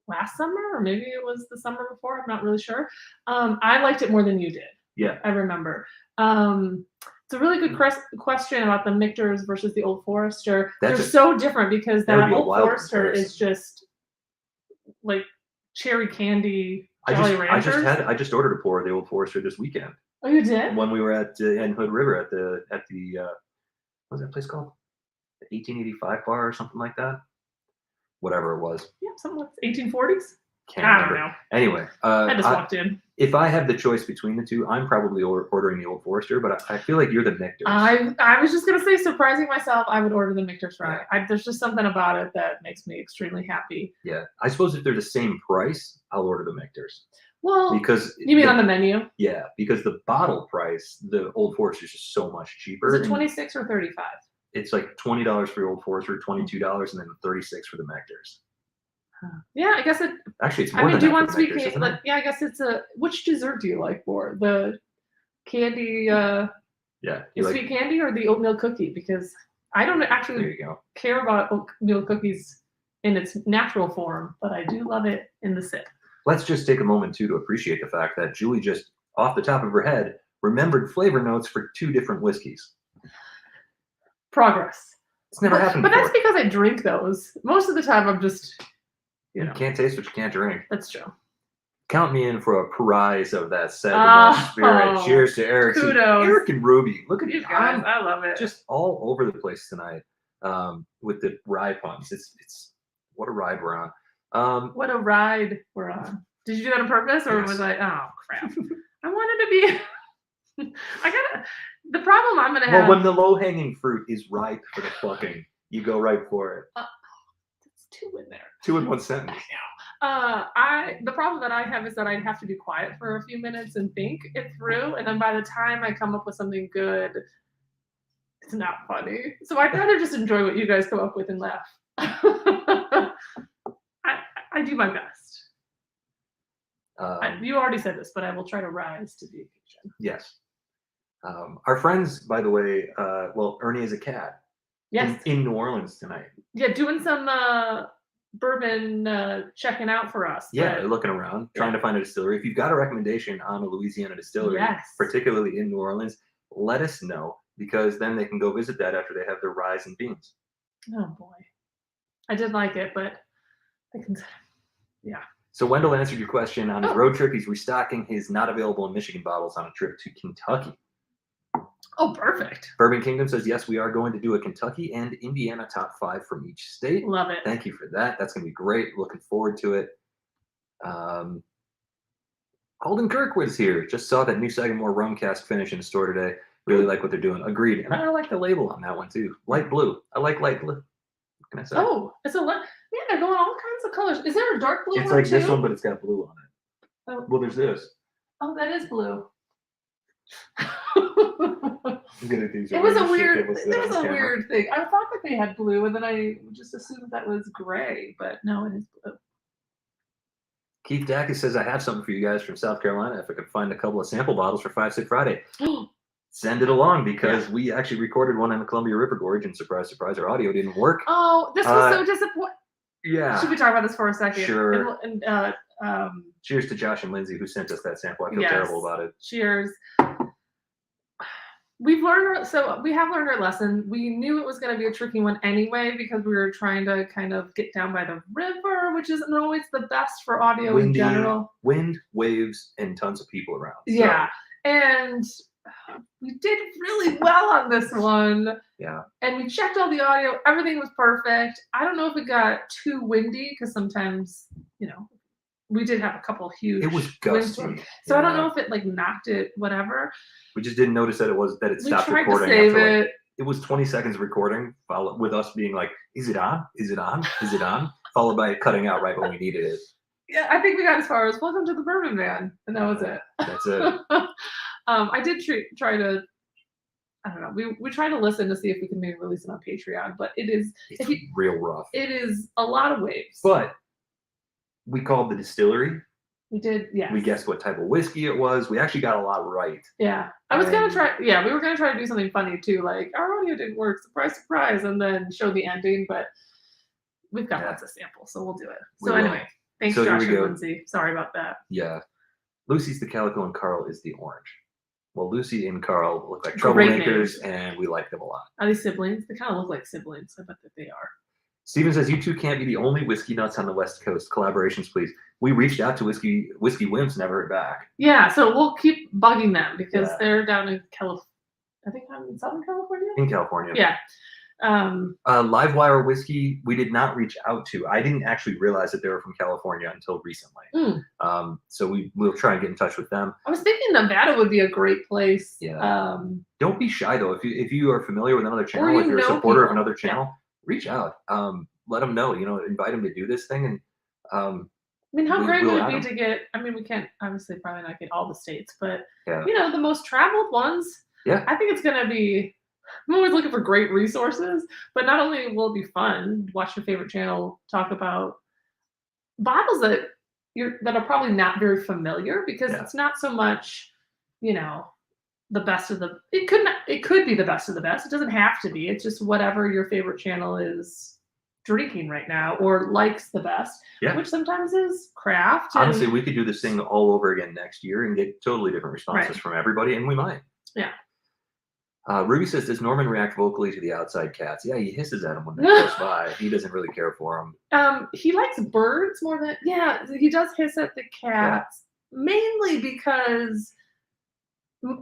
last summer, or maybe it was the summer before. I'm not really sure. I liked it more than you did. Yeah, I remember. It's a really good question about the Michter's versus the Old Forester. They're so different because that Old Forester is just like cherry candy Jolly Ranchers. I just ordered a pour of the Old Forester this weekend. Oh, you did? When we were at in Hood River at the what was that place called? The 1885 bar or something like that. whatever it was. Yeah, something like 1840s. Can't I remember. don't know. Anyway, I just walked in. if I have the choice between the two, I'm probably ordering the Old Forester, but I feel like you're the Michter's. I was just gonna say, surprising myself, I would order the Michter's Rye. Yeah. There's just something about it that makes me extremely happy. Yeah, I suppose if they're the same price, I'll order the Michter's. Well, Because you mean on the menu? Yeah, because the bottle price, the Old Forester is just so much cheaper. Is it 26 or 35? It's like $20 for the Old Forester, $22, and then 36 for the Michter's. Yeah, I guess it. Actually, it's more I mean, than do you that want for the sweet Michter's, candy? isn't it? Yeah, I guess it's a. Which dessert do you like more? The candy, Yeah, the you like, sweet candy, or the oatmeal cookie? Because I don't there actually you go. care about oatmeal cookies in its natural form, but I do love it in the sip. Let's just take a moment too to appreciate the fact that Julie just, off the top of her head, remembered flavor notes for 2 different whiskeys. Progress. It's never happened But before. that's because I drink those. Most of the time, I'm just, you know. You can't taste what you can't drink. That's true. Count me in for a prize of that Sagamore Spirit. Cheers to Eric. See, Kudos. Eric and Ruby. Look at You guys, I love it. just all over the place tonight with the rye puns. It's what a ride we're on. What a ride we're on. Did you do that on purpose, or Yes. was I? Oh crap! I wanted to be. I gotta. The problem I'm gonna have. Well, when the low-hanging fruit is ripe for the plucking, you go right for it. That's 2 in there. 2 in 1 sentence. The problem that I have is that I'd have to be quiet for a few minutes and think it through, and then by the time I come up with something good, it's not funny. So I'd rather just enjoy what you guys come up with and laugh. I do my best. You already said this, but I will try to rise to the occasion. Yes. Our friends, by the way, Ernie is a cat. Yes. In New Orleans tonight. Yeah, doing some bourbon checking out for us. Yeah, but- they're looking around, trying to find a distillery. If you've got a recommendation on a Louisiana distillery, Yes. particularly in New Orleans, let us know, because then they can go visit that after they have their ryes and beans. Oh boy, I did like it, but I can. Yeah. So Wendell answered your question on his Oh. road trip. He's restocking his not available in Michigan bottles on a trip to Kentucky. Oh, perfect. Bourbon Kingdom says, yes, we are going to do a Kentucky and Indiana top 5 from each state. Love it. Thank you for that. That's going to be great. Looking forward to it. Holden Kirkwood's here. Just saw that new Sagamore rum cask finish in the store today. Really like what they're doing. Agreed. And I like the label on that one too. Light blue. I like light blue. What can I say? Oh, it's a man. They're going all kinds of colors. Is there a dark blue It's one like too? this one, but it's got blue on it. Oh. Well, there's this. Oh, that is blue. It was a weird. It was a weird thing. I thought that they had blue, and then I just assumed that was gray, but no, it is blue. Keith Dacus says, I have something for you guys from South Carolina. If I could find a couple of sample bottles for 5 Sick Friday, send it along, because we actually recorded one in the Columbia River Gorge, and surprise, surprise, our audio didn't work. Oh, this was so disappointing. Yeah. Should we talk about this for a second? Sure. And Cheers to Josh and Lindsay, who sent us that sample. I feel Yes. terrible about it. cheers. We have learned our lesson. We knew it was going to be a tricky one anyway, because we were trying to kind of get down by the river, which isn't always the best for audio in general. Wind, waves, and tons of people around. So, Yeah, and we did really well on this one. Yeah. And we checked all the audio. Everything was perfect. I don't know if it got too windy, because sometimes, we did have a couple huge. It was windstorms. gusty. So I don't know if it knocked it, whatever. We just didn't notice that it We stopped tried to recording. save after, it. It was 20 seconds of recording, followed with us being like, is it on? Is it on? Is it on? Followed by it cutting out right when we needed it. Yeah, I think we got as far as "Welcome to the Bourbon Man," and that was it. That's it. I did try to. I don't know. We tried to listen to see if we can maybe release it on Patreon, but it's real rough. It is a lot of waves. But we called the distillery. We did, yeah. We guessed what type of whiskey it was. We actually got a lot right. Yeah. I was going to try, we were going to try to do something funny too, like our audio didn't work, surprise, surprise, and then show the ending, but we've got lots of samples, so we'll do it. So anyway, thanks So Josh here we and go. Lindsay. Sorry about that. Yeah. Lucy's the calico and Carl is the orange. Well, Lucy and Carl look like Great troublemakers, and we like them a lot. Are these siblings? They kind of look like siblings. I bet that they are. Steven says, you two can't be the only whiskey nuts on the West Coast. Collaborations, please. We reached out to Whiskey Wimps, never heard back. Yeah, so we'll keep bugging them because Yeah. they're down in California. I think I'm in Southern California. In California. Yeah. Livewire Whiskey, we did not reach out to. I didn't actually realize that they were from California until recently. So we'll try and get in touch with them. I was thinking Nevada would be a great place. Yeah. Don't be shy though. If you are familiar with another channel, Or if you're a supporter of another Yeah. channel, reach out. Let them know. Invite them to do this thing, and I mean, how great we'll would it add be 'em. to get? I mean, we can't obviously probably not get all the states, but Yeah. the most traveled ones. Yeah. I think it's gonna be. I'm always looking for great resources, but not only will it be fun, watch your favorite channel talk about bottles that are probably not very familiar because Yeah. it's not so much, the best of the. It could be the best of the best. It doesn't have to be. It's just whatever your favorite channel is drinking right now or likes the best, Yeah. which sometimes is craft. Honestly, we could do this thing all over again next year and get totally different responses Right. from everybody, and we might. Yeah. Ruby says, does Norman react vocally to the outside cats? Yeah, he hisses at them when they're close by. He doesn't really care for them. He likes birds more than he does hiss at the cats mainly because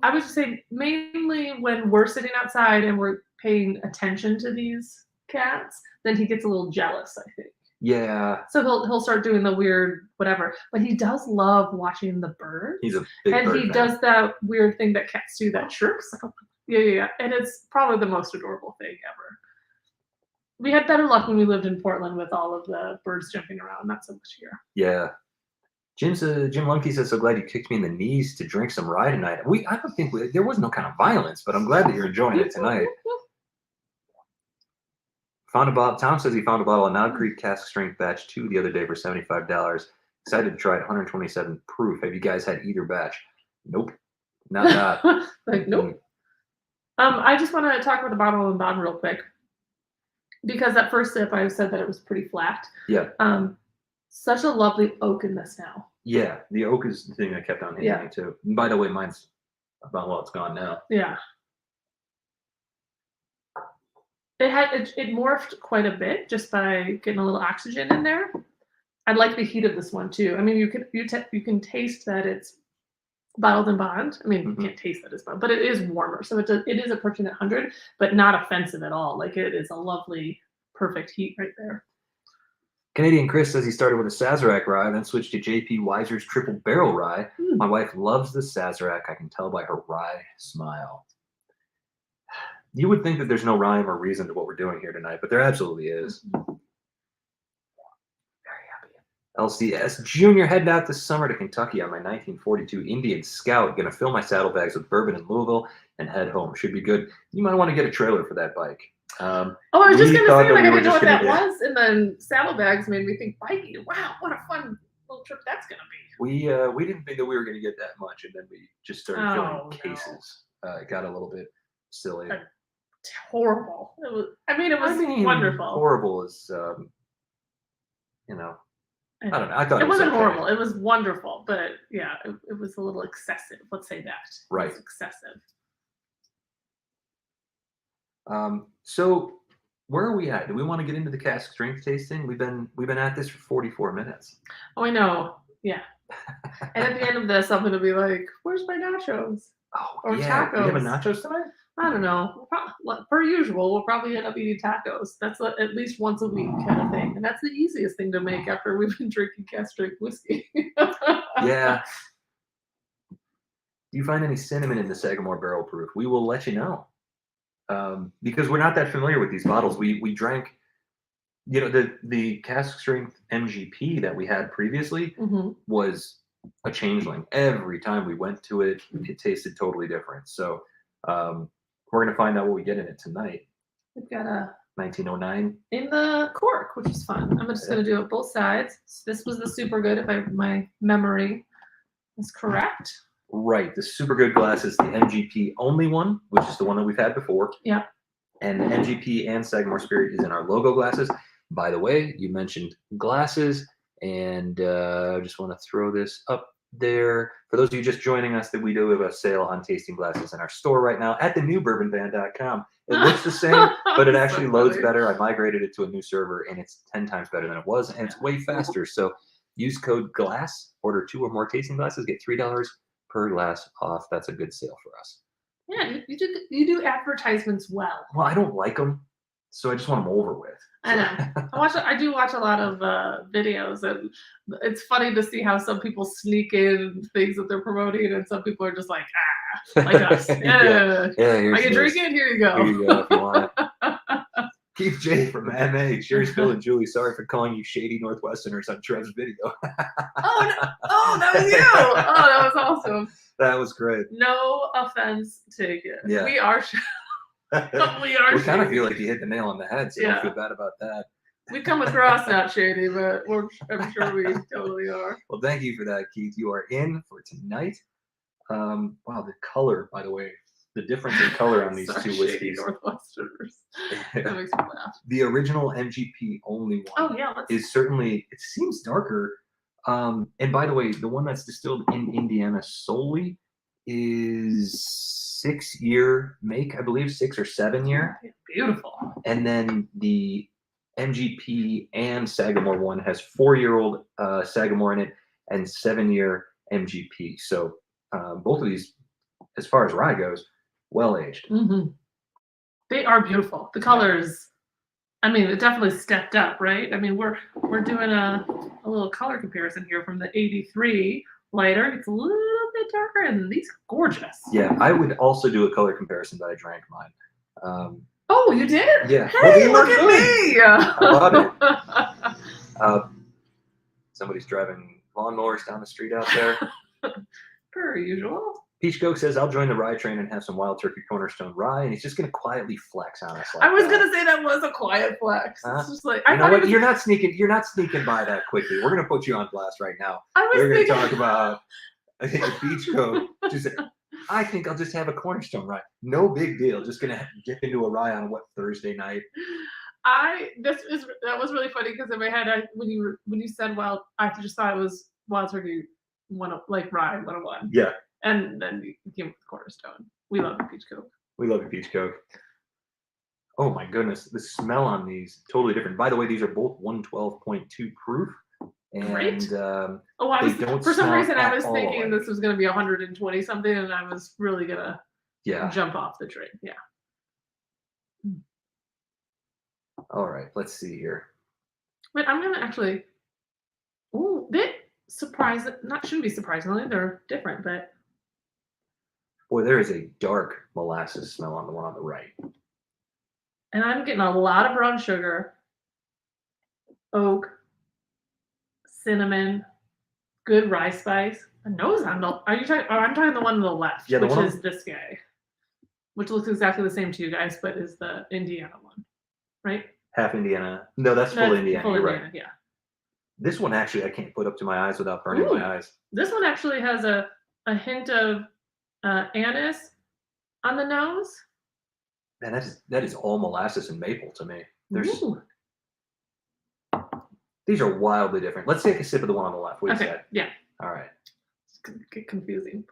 I would just say mainly when we're sitting outside and we're paying attention to these cats, then he gets a little jealous, I think. Yeah. So he'll start doing the weird whatever, but he does love watching the birds. He's a big and bird he fan. does that weird thing that cats do that chirps. Yeah, and it's probably the most adorable thing ever. We had better luck when we lived in Portland with all of the birds jumping around, not so much here. Yeah. Jim Lunky says, so glad you kicked me in the knees to drink some rye tonight. I don't think there was no kind of violence, but I'm glad that you're enjoying it tonight. Tom says he found a bottle of Knob Creek Cask Strength Batch 2 the other day for $75. Excited to try it, 127 proof. Have you guys had either batch? Nope. Not. Nope. I just want to talk about the bottle and bond real quick. Because that first sip, I said that it was pretty flat. Yeah. Such a lovely oak in this now. Yeah, the oak is the thing that kept on hitting me too. And by the way, mine's it's gone now. Yeah. It morphed quite a bit just by getting a little oxygen in there. I like the heat of this one too. I mean, you can taste that it's bottled and bond. I mean, you can't taste that it's bond, but it is warmer. So it is approaching that 100, but not offensive at all. Like it is a lovely, perfect heat right there. Canadian Chris says he started with a Sazerac rye, then switched to JP Weiser's Triple Barrel Rye. My wife loves the Sazerac. I can tell by her wry smile. You would think that there's no rhyme or reason to what we're doing here tonight, but there absolutely is. LCS Junior heading out this summer to Kentucky on my 1942 Indian Scout. Gonna fill my saddlebags with bourbon in Louisville and head home. Should be good. You might want to get a trailer for that bike. I was just gonna say, like, I didn't know what that was, and then saddlebags made me think biking. Wow, what a fun little trip that's gonna be. We didn't think that we were gonna get that much, and then we just started filling cases. It got a little bit silly. Horrible. It was wonderful. Horrible is, I don't know. I thought it wasn't horrible. It was wonderful, but yeah, it was a little excessive. Let's say that. Right. It was excessive. So where are we at? Do we want to get into the cask strength tasting? We've been at this for 44 minutes. Oh, I know. Yeah. And at the end of this, I'm gonna be like, "Where's my nachos?" Or tacos. Do you have a nachos tonight? I don't know. Per usual, we'll probably end up eating tacos. That's at least once a week kind of thing, and that's the easiest thing to make after we've been drinking Cask Strength whiskey. Yeah. Do you find any cinnamon in the Sagamore barrel proof? We will let you know. Because we're not that familiar with these bottles. We drank, the Cask Strength MGP that we had previously was a changeling. Every time we went to it, it tasted totally different. So we're going to find out what we get in it tonight. We've got a 1909 in the cork, which is fun. I'm just going to do it both sides. This was the super good, if my memory is correct. Right. The super good glass is the MGP only one, which is the one that we've had before. Yeah. And the MGP and Sagamore Spirit is in our logo glasses. By the way, you mentioned glasses, and I just want to throw this up there. For those of you just joining us, that we do have a sale on tasting glasses in our store right now at thenewbourbonvan.com. It looks the same, but it actually loads better. I migrated it to a new server, and it's 10 times better than it was, and it's way faster. So use code GLASS, order 2 or more tasting glasses, get $3 per glass off. That's a good sale for us. Yeah, you do advertisements well. Well, I don't like them. So I just want them over with. I know. I do watch a lot of videos, and it's funny to see how some people sneak in things that they're promoting, and some people are just like, like us. Yeah, Are you drinking? Here you go. Here you go if you want it. Keith J from MA. Sherry's Phil and Julie, sorry for calling you shady Northwesterners on Trev's video. Oh, no. Oh, that was you. Oh, that was awesome. That was great. No offense taken. Yeah. We are. We kind of feel like you hit the nail on the head, so don't feel bad about that. We come across not shady, but I'm sure we totally are. Well, thank you for that, Keith. You are in for tonight. Wow, the color, by the way, the difference in color on these two whiskeys. Northwesterners. That makes me laugh. The original MGP only one is certainly, it seems darker. And by the way, the one that's distilled in Indiana solely is 6-year make, I believe, 6 or 7 year. Beautiful. And then the MGP and Sagamore one has 4-year-old Sagamore in it and 7-year MGP. So both of these, as far as rye goes, well aged. Mm-hmm. They are beautiful. The colors, I mean, it definitely stepped up, right? I mean, we're doing a little color comparison here from the 83 lighter. It's a little bit darker, and these are gorgeous. Yeah, I would also do a color comparison, but I drank mine. Oh, you did? Yeah. Hey, look at me! I love it. Somebody's driving lawnmowers down the street out there. Per usual. Peach Coke says, I'll join the rye train and have some Wild Turkey Cornerstone rye, and he's just going to quietly flex on us. Like I was going to say that was a quiet flex. It's just like, you know what? You're not sneaking by that quickly. We're going to put you on blast right now. We're going to talk about Peach Coke. I think I'll just have a Cornerstone rye. No big deal. Just going to dip into a rye on Thursday night. That was really funny because in my head, when you said Wild, I just thought it was Wild Turkey Rye 101. Yeah. And then you came with Cornerstone. We love your Peach Coke. We love your Peach Coke. Oh my goodness, the smell on these totally different. By the way, these are both 112.2 proof. And Great. For some reason I was thinking this was going to be 120 something, and I was really going to jump off the train. Yeah. All right, let's see here. Wait, I'm going to actually. Ooh, shouldn't be surprisingly, they're different, but. Boy, there is a dark molasses smell on the one on the right. And I'm getting a lot of brown sugar, oak, cinnamon, good rye spice. A nose on the. Are you talking? I'm talking the one on the left, which is this guy, which looks exactly the same to you guys, but is the Indiana one, right? Half Indiana. No, that's full Indiana. Full Indiana, right. Yeah. This one actually I can't put up to my eyes without burning my eyes. This one actually has a hint of anise on the nose. Man, that is all molasses and maple to me. These are wildly different. Let's take a sip of the one on the left. What do you say? Yeah. All right. It's gonna get confusing.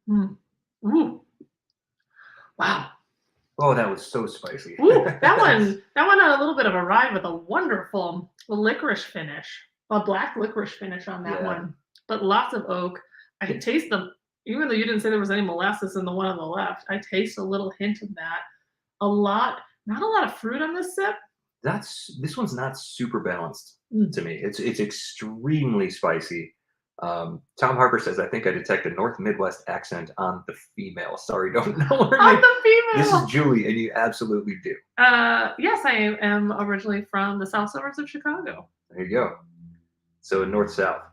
Ooh. Wow. Oh, that was so spicy. Ooh, that one had a little bit of a rye with a wonderful licorice finish, a black licorice finish on that one, but lots of oak. I could taste them, even though you didn't say there was any molasses in the one on the left. I taste a little hint of that. Not a lot of fruit on this sip. This one's not super balanced to me. It's extremely spicy. Tom Harper says, I think I detect a North Midwest accent on the female. Sorry, don't know her name. On the female. This is Julie, and you absolutely do. Yes, I am originally from the South Suburbs of Chicago. There you go. So north-south.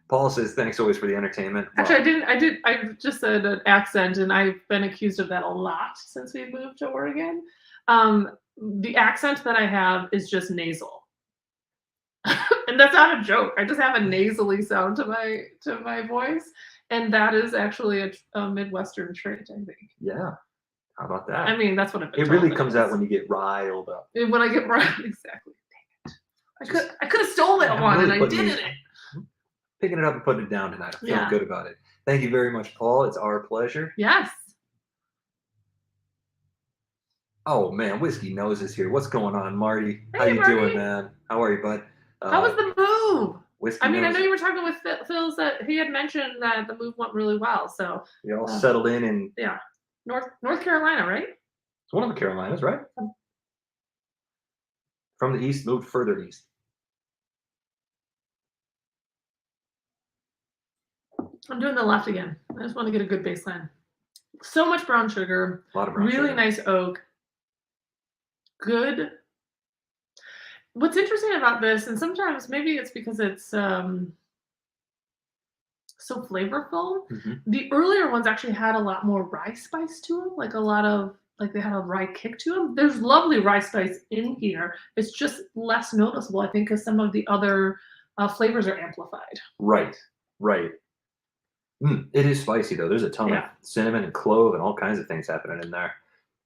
Paul says, thanks always for the entertainment. Actually, I just said an accent, and I've been accused of that a lot since we moved to Oregon. The accent that I have is just nasal. And that's not a joke. I just have a nasally sound to my voice, and that is actually a Midwestern trait, I think. Yeah, how about that? I mean, that's what I've been. It really comes out when you get riled up. When I get riled, exactly. Dang it! I could have stolen that one, and I didn't. Picking it up and putting it down tonight. I feel good about it. Thank you very much, Paul. It's our pleasure. Yes. Oh man, Whiskey Nose is here. What's going on, Marty? Hey, How you Marty. doing, man? How are you, bud? How was the move? whiskey. I mean, I know you were talking with Phil's that he had mentioned that the move went really well. So we all settled in North Carolina, right? It's one of the Carolinas, right? From the east, moved further east. I'm doing the left again. I just want to get a good baseline. So much brown sugar. A lot of brown really sugar. Nice oak. Good. What's interesting about this, and sometimes maybe it's because it's so flavorful. The earlier ones actually had a lot more rye spice to them, like they had a rye kick to them. There's lovely rye spice in here. It's just less noticeable, I think, because some of the other flavors are amplified. Right. It is spicy though. There's a ton of cinnamon and clove and all kinds of things happening in there.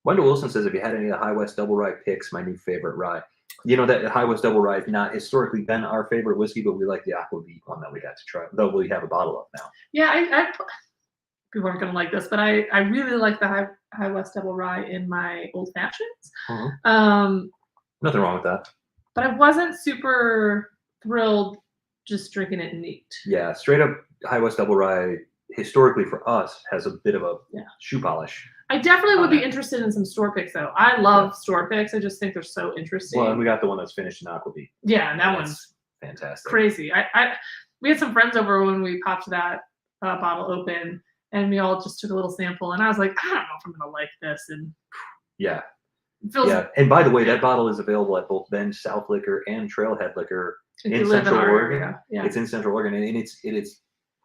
Wendell Wilson says, if you had any of the High West Double Rye picks, my new favorite rye. You know that High West Double Rye has not historically been our favorite whiskey, but we like the Aquavit one that we got to try, though we have a bottle of now. Yeah, people aren't going to like this, but I really like the High West Double Rye in my old fashions. Nothing wrong with that. But I wasn't super thrilled just drinking it neat. Yeah, straight up High West Double Rye, historically for us, has a bit of a shoe polish. I definitely would be interested in some store picks, though. I love store picks. I just think they're so interesting. Well, and we got the one that's finished in Aquavit. Yeah, and that one's fantastic. Crazy. We had some friends over when we popped that bottle open, and we all just took a little sample, and I was like, I don't know if I'm going to like this. And and by the way, that bottle is available at both Bend South Liquor and Trailhead Liquor in Central Oregon. Yeah. It's in Central Oregon, and it's.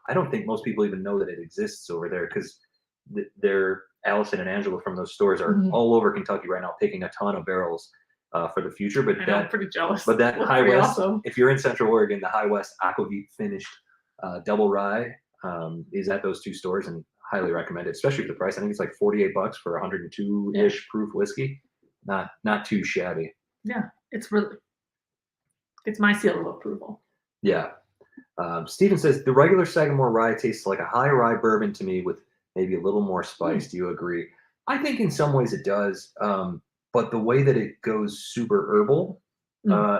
I don't think most people even know that it exists over there because they're Allison and Angela from those stores are all over Kentucky right now, picking a ton of barrels for the future. But I'm pretty jealous. But that High West, awesome. If you're in Central Oregon, the High West Aquavit finished Double Rye is at those two stores, and highly recommend it, especially for the price. I think it's like $48 for 102-ish proof whiskey. Not too shabby. Yeah, it's my seal of approval. Yeah. Steven says the regular Sagamore Rye tastes like a high rye bourbon to me with maybe a little more spice. Do you agree? I think in some ways it does, but the way that it goes super herbal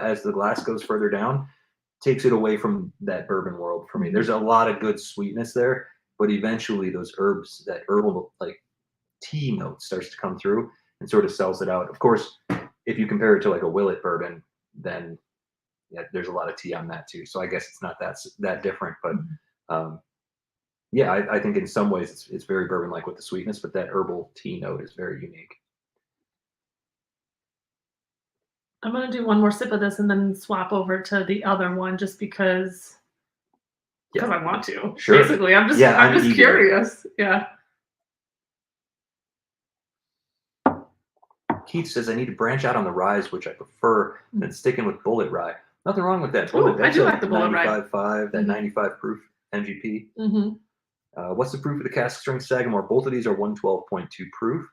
as the glass goes further down takes it away from that bourbon world for me. There's a lot of good sweetness there, but eventually those herbs, that herbal like tea note starts to come through and sort of sells it out. Of course, if you compare it to like a Willet bourbon, then there's a lot of tea on that too. So I guess it's not that different, but I think in some ways it's very bourbon-like with the sweetness, but that herbal tea note is very unique. I'm going to do one more sip of this and then swap over to the other one just because I want to. Sure. Basically, I'm just curious. Yeah. Keith says, I need to branch out on the ryes, which I prefer, than sticking with Bullet Rye. Nothing wrong with that. Ooh, I do like the Bullet Rye. 95.5, that 95 proof MGP. What's the proof of the Cask Strength Sagamore? Both of these are 112.2 proof.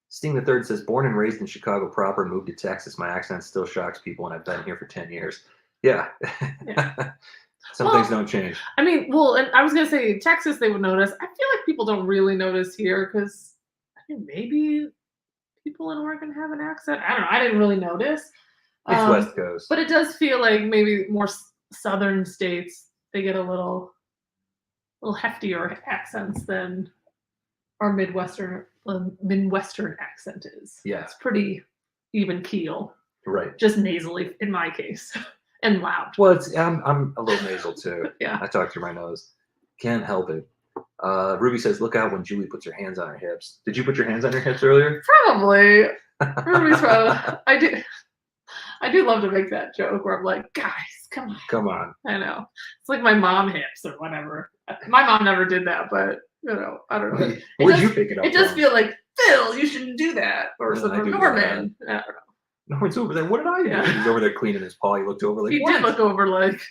Sting the Third says, born and raised in Chicago proper, moved to Texas. My accent still shocks people, and I've been here for 10 years. Yeah. Some things don't change. I mean, and I was going to say Texas, they would notice. I feel like people don't really notice here because maybe people in Oregon have an accent. I don't know. I didn't really notice. It's West Coast. But it does feel like maybe more southern states, they get a little heftier accents than our Midwestern accent is. Yeah. It's pretty even keel. Right. Just nasally in my case. And loud. Well, I'm a little nasal too. Yeah. I talk through my nose. Can't help it. Ruby says, look out when Julie puts her hands on her hips. Did you put your hands on your hips earlier? Probably. Ruby's probably. I do love to make that joke where I'm like, guys, come on. Come on. I know. It's like my mom hips or whatever. My mom never did that, but I don't know. Where'd you pick it up? It does feel like, Phil, you shouldn't do that. Or something. Norman. I don't know. Norman's over there. What did I do? He's over there cleaning his paw. He looked over like, he did look over like.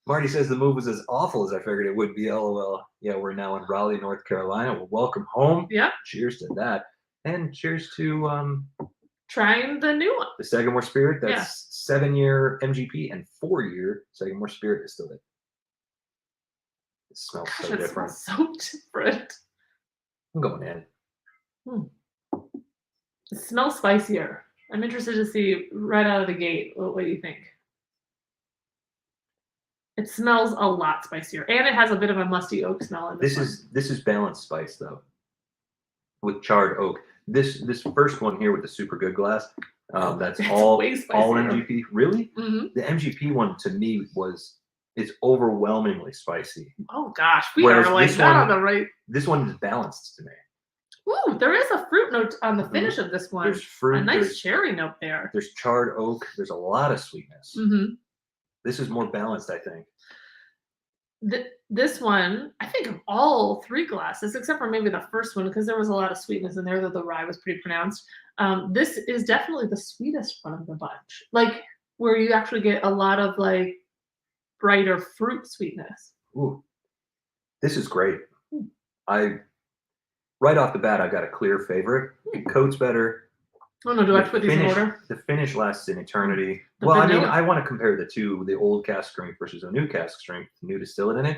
Marty says the move was as awful as I figured it would be. LOL. Yeah, we're now in Raleigh, North Carolina. Well, welcome home. Yeah. Cheers to that. And cheers to trying the new one. The Sagamore Spirit. That's 7-year MGP and 4-year Sagamore Spirit distillate. It smells so different. So different. I'm going in. It smells spicier. I'm interested to see right out of the gate what you think. It smells a lot spicier, and it has a bit of a musty oak smell in this one. This is balanced spice though, with charred oak. This first one here with the super good glass, that's all MGP. Really? Mm-hmm. The MGP one to me is overwhelmingly spicy. Oh gosh, we are like not on the right. This one is balanced to me. Ooh, there is a fruit note on the finish of this one. There's fruit. A nice cherry note there. There's charred oak. There's a lot of sweetness. Mm-hmm. This is more balanced, I think. This one, I think of all three glasses, except for maybe the first one, because there was a lot of sweetness in there, though the rye was pretty pronounced. This is definitely the sweetest one of the bunch. Like, where you actually get a lot of, like, brighter fruit sweetness. Ooh, this is great. Right off the bat, I've got a clear favorite. It coats better. Oh no, do I have to put these in order? The finish lasts an eternity. Well, vanilla. I mean, I want to compare the two, the old cask strength versus a new cask strength, new distillate in it.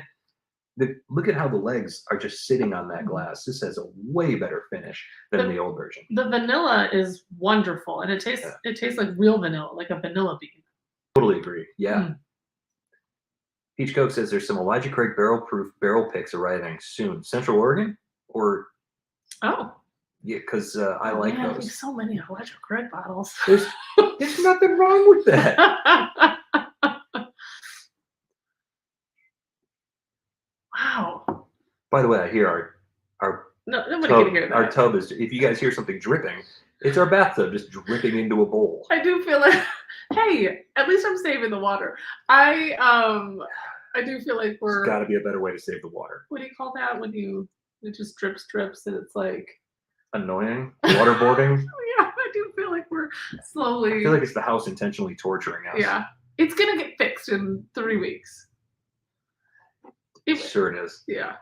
Look at how the legs are just sitting on that glass. This has a way better finish than the old version. The vanilla is wonderful, and it tastes like real vanilla, like a vanilla bean. Totally agree. Yeah. Peach Coke says there's some Elijah Craig barrel-proof barrel picks arriving soon. Central Oregon or? Oh. Yeah, because I like those. There's so many Elijah Craig bottles. There's nothing wrong with that. Wow. By the way, I hear our nobody can hear that. Our tub is. If you guys hear something dripping, it's our bathtub just dripping into a bowl. I do feel like, hey, at least I'm saving the water. I do feel like There's got to be a better way to save the water. What do you call that when it just drips and it's like annoying? Waterboarding? Yeah, I do feel like we're slowly. I feel like it's the house intentionally torturing us. Yeah, it's gonna get fixed in 3 weeks. Sure it is. Yeah.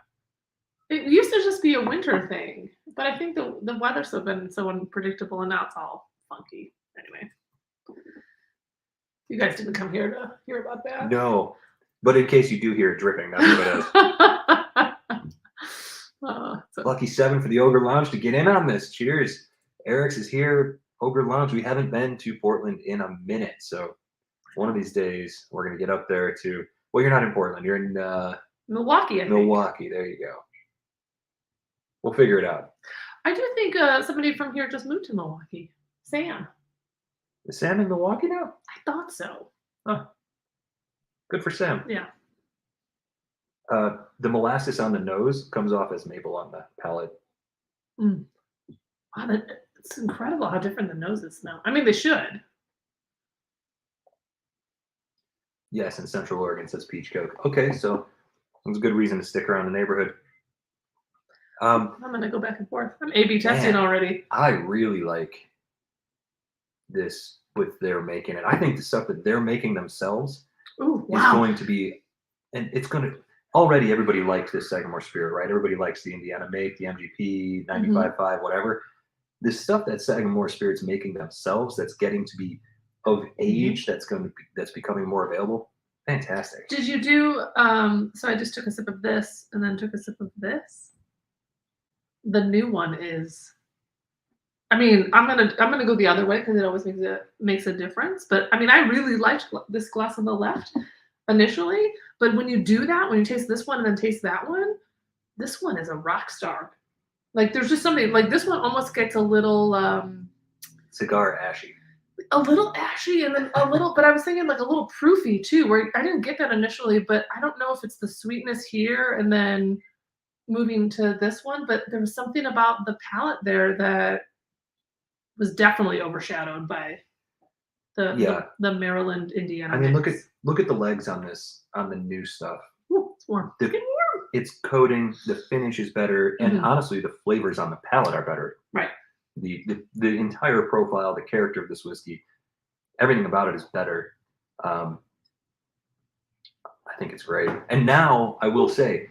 It used to just be a winter thing, but I think the weather's been so unpredictable, and now it's all funky. Anyway, you guys didn't come here to hear about that. No, but in case you do hear it dripping, that's what it is. Lucky 7 for the Ogre Lounge to get in on this. Cheers. Eric's is here. Ogre Lounge. We haven't been to Portland in a minute, so one of these days we're gonna get up there to. Well, you're not in Portland. You're in Milwaukee. Milwaukee. There you go. We'll figure it out. I do think somebody from here just moved to Milwaukee. Sam. Is Sam in Milwaukee now? I thought so. Huh. Good for Sam. Yeah. The molasses on the nose comes off as maple on the palate. Wow, it's incredible how different the noses smell. I mean, they should. Yes, in Central Oregon, says Peach Coke. Okay, so that's a good reason to stick around the neighborhood. I'm going to go back and forth. I'm A/B testing already. I really like this with their making it. I think the stuff that they're making themselves is going to be, and it's going to, already everybody likes this Sagamore Spirit, right? Everybody likes the Indiana make, the MGP, 95.5, whatever. This stuff that Sagamore Spirit's making themselves that's getting to be of age, that's becoming more available. Fantastic. Did you do, so I just took a sip of this and then took a sip of this. The new one is, I mean, I'm gonna go the other way because it always makes a difference. But I mean, I really liked this glass on the left initially, but when you do that, when you taste this one and then taste that one, this one is a rock star. Like there's just something like this one almost gets a little cigar ashy. A little ashy and then a little, but I was thinking like a little proofy too, where I didn't get that initially, but I don't know if it's the sweetness here and then moving to this one, but there was something about the palate there that was definitely overshadowed by the Maryland, Indiana. I mean, look at the legs on this, on the new stuff. Ooh, it's warm. It's coating. The finish is better, and honestly, the flavors on the palate are better. Right. The entire profile, the character of this whiskey, everything about it is better. I think it's great. And now I will say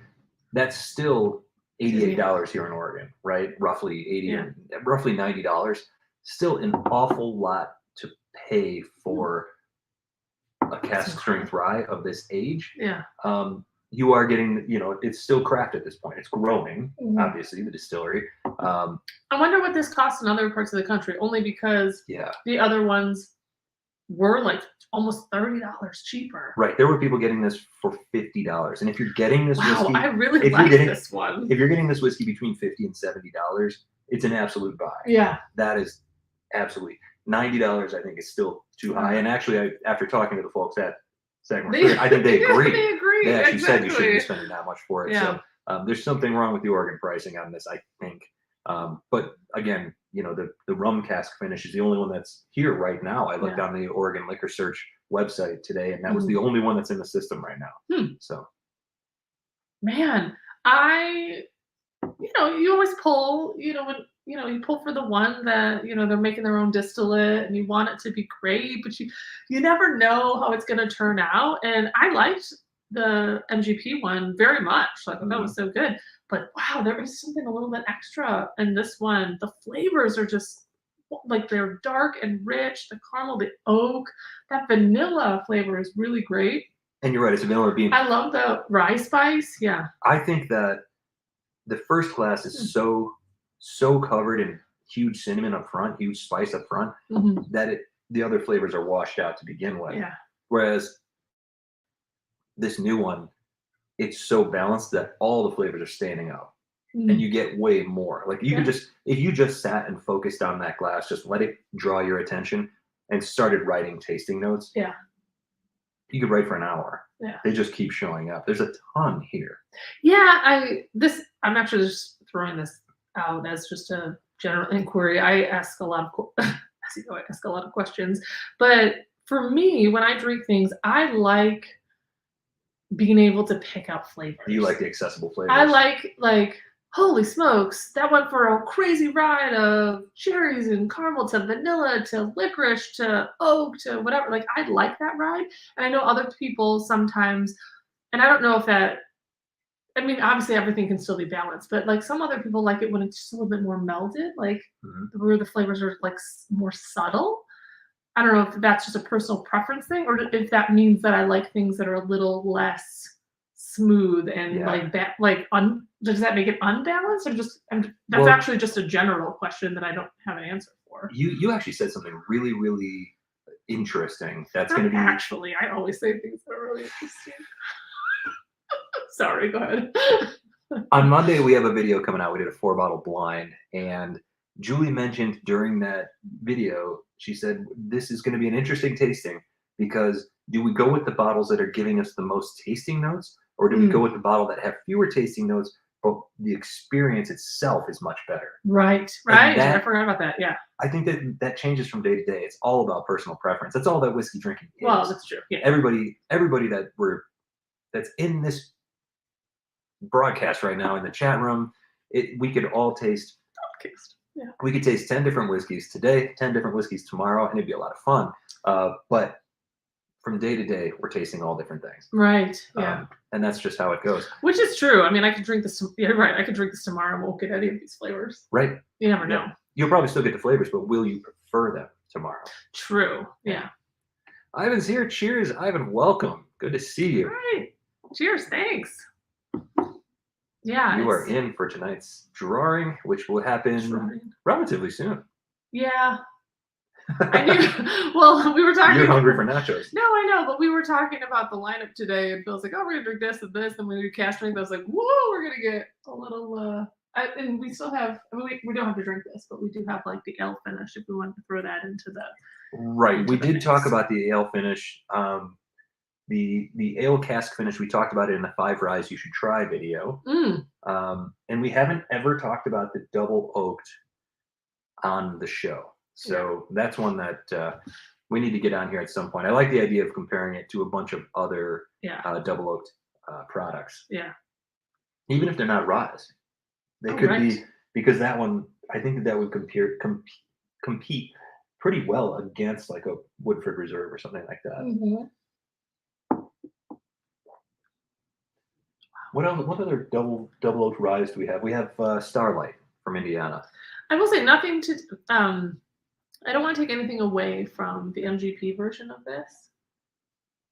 that's still $88 here in Oregon, right? Roughly roughly $90. Still an awful lot to pay for a cask strength rye of this age. Yeah. you are getting, it's still craft at this point. It's growing, Mhm. obviously, the distillery. I wonder what this costs in other parts of the country, only because Yeah, the other ones were like almost $30 cheaper. right. There were people getting this for $50, and if you're getting this Wow, whiskey, I really if you're like getting this one. if you're getting this whiskey between $50 and $70, it's an absolute buy. Yeah. That is absolutely $90. I think is still too high. And actually, after talking to the folks at Sagamore Spirit, I think they agree. They agree. They actually said you shouldn't be exactly. spending that much for it. Yeah. So there's something wrong with the Oregon pricing on this, I think. But again, the rum cask finish is the only one that's here right now. I looked on the Oregon Liquor Search website today, and that was the only one that's in the system right now. So, man, you always pull, when you pull for the one that they're making their own distillate, and you want it to be great, but you never know how it's going to turn out. And I liked the MGP one very much. Like that was so good. But wow, there is something a little bit extra in this one. The flavors are just like they're dark and rich. The caramel, the oak, that vanilla flavor is really great. and you're right, it's a vanilla bean. I love the rye spice. Yeah. I think that the first glass is so covered in huge cinnamon up front, huge spice up front, that the other flavors are washed out to begin with. Yeah. Whereas this new one, it's so balanced that all the flavors are standing out, and you get way more. Like you can just, if you just sat and focused on that glass, just let it draw your attention and started writing tasting notes. Yeah. You could write for an hour. Yeah. They just keep showing up. There's a ton here. Yeah, I'm actually just throwing this out as just a general inquiry. I ask a lot of I ask a lot of questions, but for me, when I drink things, I like being able to pick out flavors. You like the accessible flavors. I like holy smokes, that went for a crazy ride of cherries and caramel to vanilla to licorice to oak to whatever. Like I like that ride, and I know other people sometimes, and I don't know if that. I mean, obviously everything can still be balanced, but like some other people like it when it's just a little bit more melded, like where the flavors are like more subtle. I don't know if that's just a personal preference thing, or if that means that I like things that are a little less smooth and does that make it unbalanced, or just that's actually just a general question that I don't have an answer for. You actually said something really, really interesting. That's going to be actually. I always say things that are really interesting. Sorry, go ahead. On Monday, we have a video coming out. We did a 4-bottle blind, and Julie mentioned during that video, she said, this is going to be an interesting tasting because do we go with the bottles that are giving us the most tasting notes, or do we go with the bottle that have fewer tasting notes, but the experience itself is much better? Right. I forgot about that. Yeah. I think that changes from day to day. It's all about personal preference. That's all that whiskey drinking is. Well, that's true. Yeah. Everybody that's in this broadcast right now in the chat room, we could all taste. Yeah. We could taste 10 different whiskeys today, 10 different whiskeys tomorrow, and it'd be a lot of fun. But from day to day, we're tasting all different things. Right. Yeah. And that's just how it goes. Which is true. I mean, I could drink this. Yeah, right. I could drink this tomorrow and won't get any of these flavors. Right. You never know. You'll probably still get the flavors, but will you prefer them tomorrow? True. Yeah. Ivan's here. Cheers, Ivan. Welcome. Good to see you. Right. Cheers. Thanks. Yeah. You are in for tonight's drawing, which will happen relatively soon. Yeah. I knew. Well, we were talking. You're hungry for nachos. No, I know, but we were talking about the lineup today, and Phil's like, "Oh, we're gonna drink this and this," and we do Cask Strength. I was like, "Whoa, we're gonna get a little." And we still have. I mean, we don't have to drink this, but we do have like the ale finish if we wanted to throw that into the. Right. We did talk about the ale finish. The ale cask finish, we talked about it in the 5 Ryes You Should Try video. And we haven't ever talked about the double oaked on the show. So that's one that we need to get on here at some point. I like the idea of comparing it to a bunch of other double oaked products. Yeah. Even if they're not ryes. They could be, because that one, I think that would compete pretty well against like a Woodford Reserve or something like that. What other double oaked ryes do we have? We have Starlight from Indiana. I will say nothing to. I don't want to take anything away from the MGP version of this.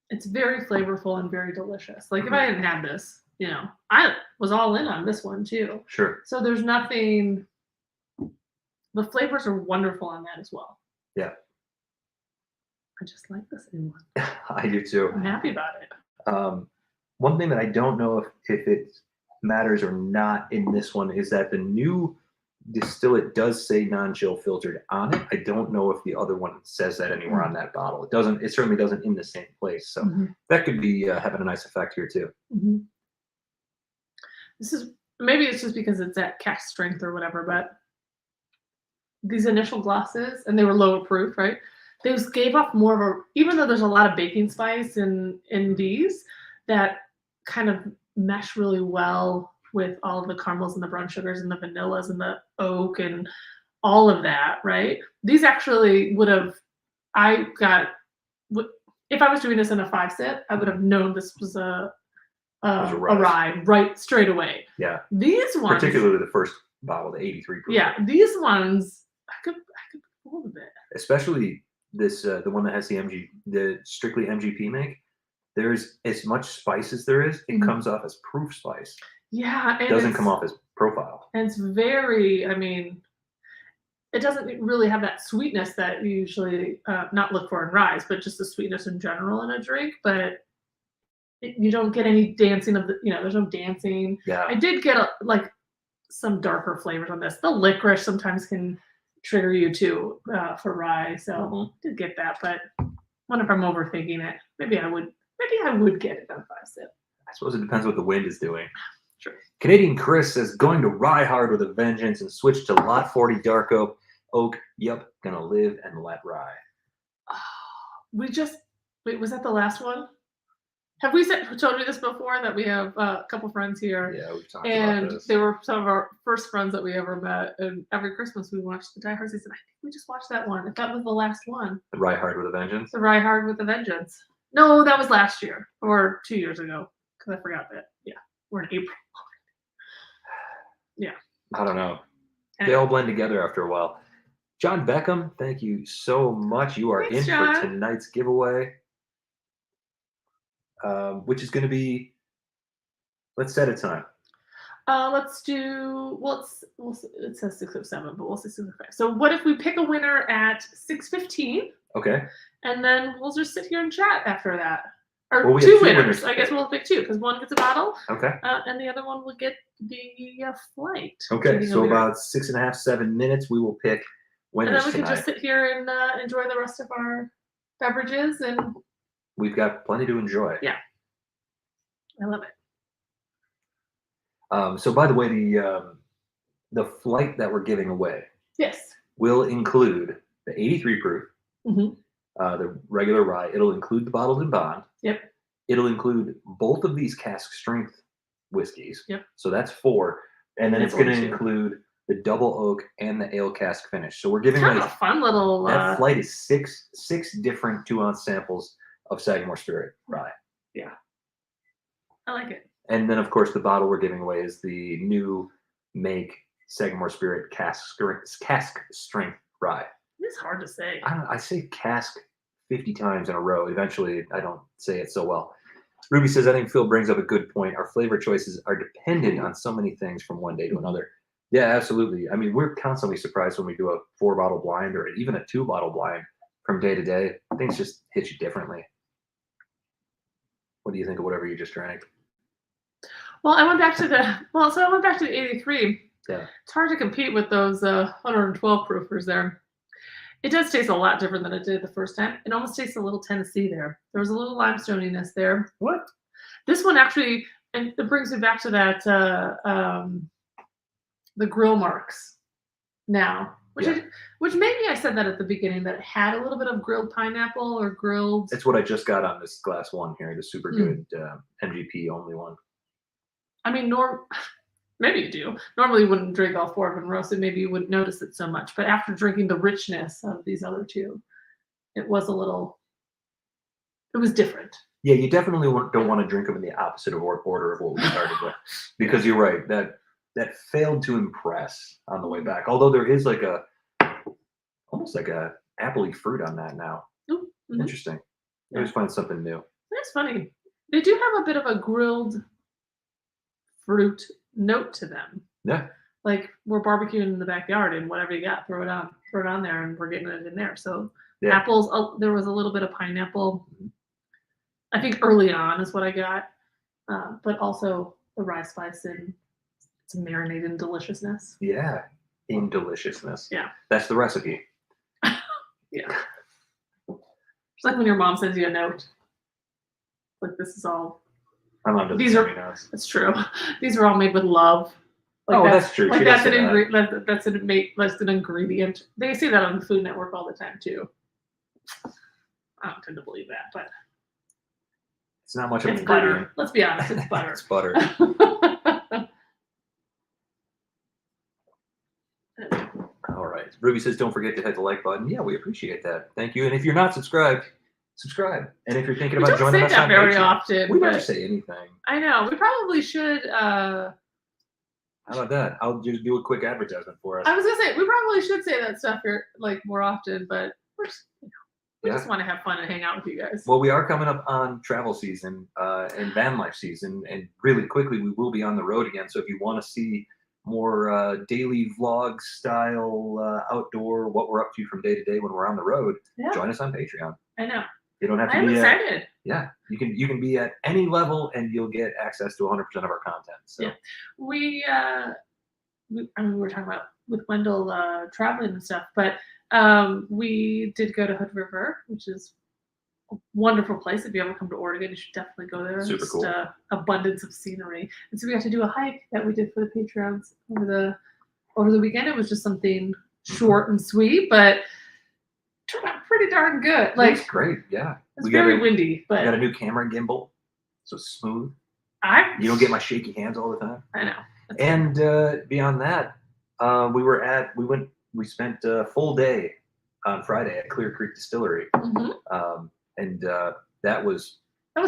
It's very flavorful and very delicious. Like if I hadn't had this, you know, I was all in on this one too. Sure. So there's nothing. The flavors are wonderful on that as well. Yeah. I just like this new one. I do too. I'm happy about it. One thing that I don't know if it matters or not in this one is that the new distillate does say non-chill filtered on it. I don't know if the other one says that anywhere on that bottle. It doesn't. It certainly doesn't in the same place. So that could be having a nice effect here too. This is maybe it's just because it's at cask strength or whatever, but these initial glasses, and they were lower proof, right? Those gave off more of a, even though there's a lot of baking spice in these that kind of mesh really well with all of the caramels and the brown sugars and the vanillas and the oak and all of that, right? These actually would have, if I was doing this in a 5-sip, I would have known this was a rye right straight away. Yeah. These ones, particularly the first bottle, the 83 proof. Yeah, these ones I could pull a bit. Especially this the one that has the strictly MGP make. There's as much spice as there is, it comes off as proof spice. Yeah, it doesn't come off as profile. And it's very, I mean, it doesn't really have that sweetness that you usually not look for in ryes, but just the sweetness in general in a drink. But you don't get any dancing of the, you know, there's no dancing. Yeah. I did get like some darker flavors on this. The licorice sometimes can trigger you too for rye, so I did get that. But I wonder if I'm overthinking it. Maybe I would get it on 5-sip. I suppose it depends what the wind is doing. Sure. Canadian Chris says, going to rye hard with a vengeance and switch to lot 40 dark oak. Yep, gonna live and let rye. Wait, was that the last one? Have we told you this before, that we have a couple friends here? Yeah, we've talked about this. They were some of our first friends that we ever met. And every Christmas we watched the Die Hard season. I think we just watched that one. If that was the last one. The Rye Hard with a Vengeance? The Rye Hard with a Vengeance. No, that was last year or 2 years ago. Because I forgot that. Yeah, we're in April. Yeah. I don't know. They all blend together after a while. John Beckham, thank you so much. You are in for tonight's giveaway. Which is going to be, let's set a time. Let's do, it says 6:07, but we'll say 6:05. So what if we pick a winner at 6:15? Okay. And then we'll just sit here and chat after that. Or two winners. I guess we'll pick two, because one gets a bottle. Okay. And the other one will get the flight. Okay, so about 6.5, 7 minutes, we will pick winners. And then we can just sit here and enjoy the rest of our beverages, and we've got plenty to enjoy. Yeah. I love it. So by the way, the flight that we're giving away, yes, will include the 83 proof, the regular rye. It'll include the bottled in bond. Yep. It'll include both of these cask strength whiskeys. Yep. So that's 4, and then it's going to include the double oak and the ale cask finish. So we're giving away a fun little. That flight is six different 2-ounce samples of Sagamore Spirit Rye. Yeah. I like it. And then, of course, the bottle we're giving away is the new make Sagamore Spirit Cask Strength Rye. It's hard to say. I say cask 50 times in a row. Eventually, I don't say it so well. Ruby says, I think Phil brings up a good point. Our flavor choices are dependent on so many things from one day to another. Yeah, absolutely. I mean, we're constantly surprised when we do a 4-bottle blind or even a 2-bottle blind from day to day. Things just hit you differently. What do you think of whatever you just drank? Well, I went back to the 83. Yeah. It's hard to compete with those 112 proofers there. It does taste a lot different than it did the first time. It almost tastes a little Tennessee there. There was a little limestoniness there. What? This one actually, and it brings me back to that, the grill marks now. Which maybe I said that at the beginning, that it had a little bit of grilled pineapple or grilled. It's what I just got on this glass one here, the super good MGP only one. I mean, maybe you do. Normally you wouldn't drink all 4 of them roasted. Maybe you wouldn't notice it so much. But after drinking the richness of these other 2, it was different. Yeah, you definitely don't want to drink them in the opposite order of what we started with. Because you're right, that failed to impress on the way back. Although there is almost like a appley fruit on that now. Mm-hmm. Interesting. I always find something new. That's funny. They do have a bit of a grilled fruit note to them. Yeah. Like we're barbecuing in the backyard and whatever you got, throw it on there, and we're getting it in there. So Yeah. apples, there was a little bit of pineapple. I think early on is what I got, but also the rye spice and it's marinated deliciousness. Yeah. In deliciousness. Yeah. That's the recipe. Yeah. It's like when your mom sends you a note. Like this is all. My mom doesn't These send are. me notes. That's true. These are all made with love. Like that's true. Like She that's does an say ingredient. That's an ingredient. They say that on the Food Network all the time too. I don't tend to believe that, but it's not much of an it's ingredient. butter. Let's be honest, it's butter. It's butter. All right. Ruby says, don't forget to hit the like button. Yeah, we appreciate that. Thank you. And if you're not subscribed, subscribe. And if you're thinking about joining us on very Patreon, often. We never say anything. I know. We probably should. How about that? I'll just do a quick advertisement for us. I was gonna say we probably should say that stuff here like more often, but we're just, we just want to have fun and hang out with you guys. Well, we are coming up on travel season and van life season, and really quickly we will be on the road again. So if you want to see more daily vlog style outdoor, what we're up to from day to day when we're on the road, join us on Patreon. I know. You don't have to I'm be excited. Yeah, you can be at any level and you'll get access to 100% of our content. So yeah, we were talking about with Wendell traveling and stuff, but we did go to Hood River, which is a wonderful place. If you ever come to Oregon, you should definitely go there. Super cool. Abundance of scenery, and so we got to do a hike that we did for the Patreons over the weekend. It was just something short and sweet, but turned out pretty darn good. Like it's great. Yeah, it's very windy, but we got a new camera gimbal, so it's smooth. You don't get my shaky hands all the time. I know. And beyond that, we spent a full day on Friday at Clear Creek Distillery, and that was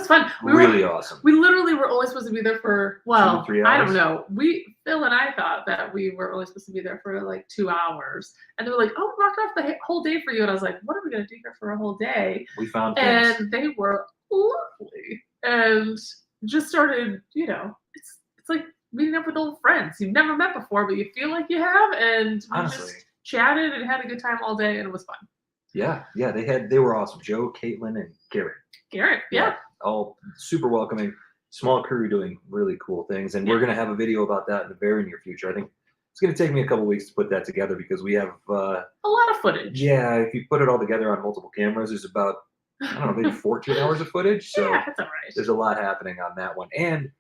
fun. Really awesome. We literally were only supposed to be there for 2 to 3 hours. I don't know. Phil and I thought that we were only supposed to be there for like 2 hours, and they were like, "Oh, we blocked off the whole day for you." And I was like, "What are we gonna do here for a whole day?" We found things. And they were lovely, and just started. It's like meeting up with old friends you've never met before, but you feel like you have, and we honestly just chatted and had a good time all day, and it was fun. Yeah, they were awesome. Joe, Caitlin, and Garrett. Yeah. All super welcoming. Small crew doing really cool things, and we're gonna have a video about that in the very near future. I think it's gonna take me a couple weeks to put that together because we have a lot of footage. Yeah, if you put it all together on multiple cameras, there's about maybe 14 hours of footage. So yeah, that's all right. There's a lot happening on that one, and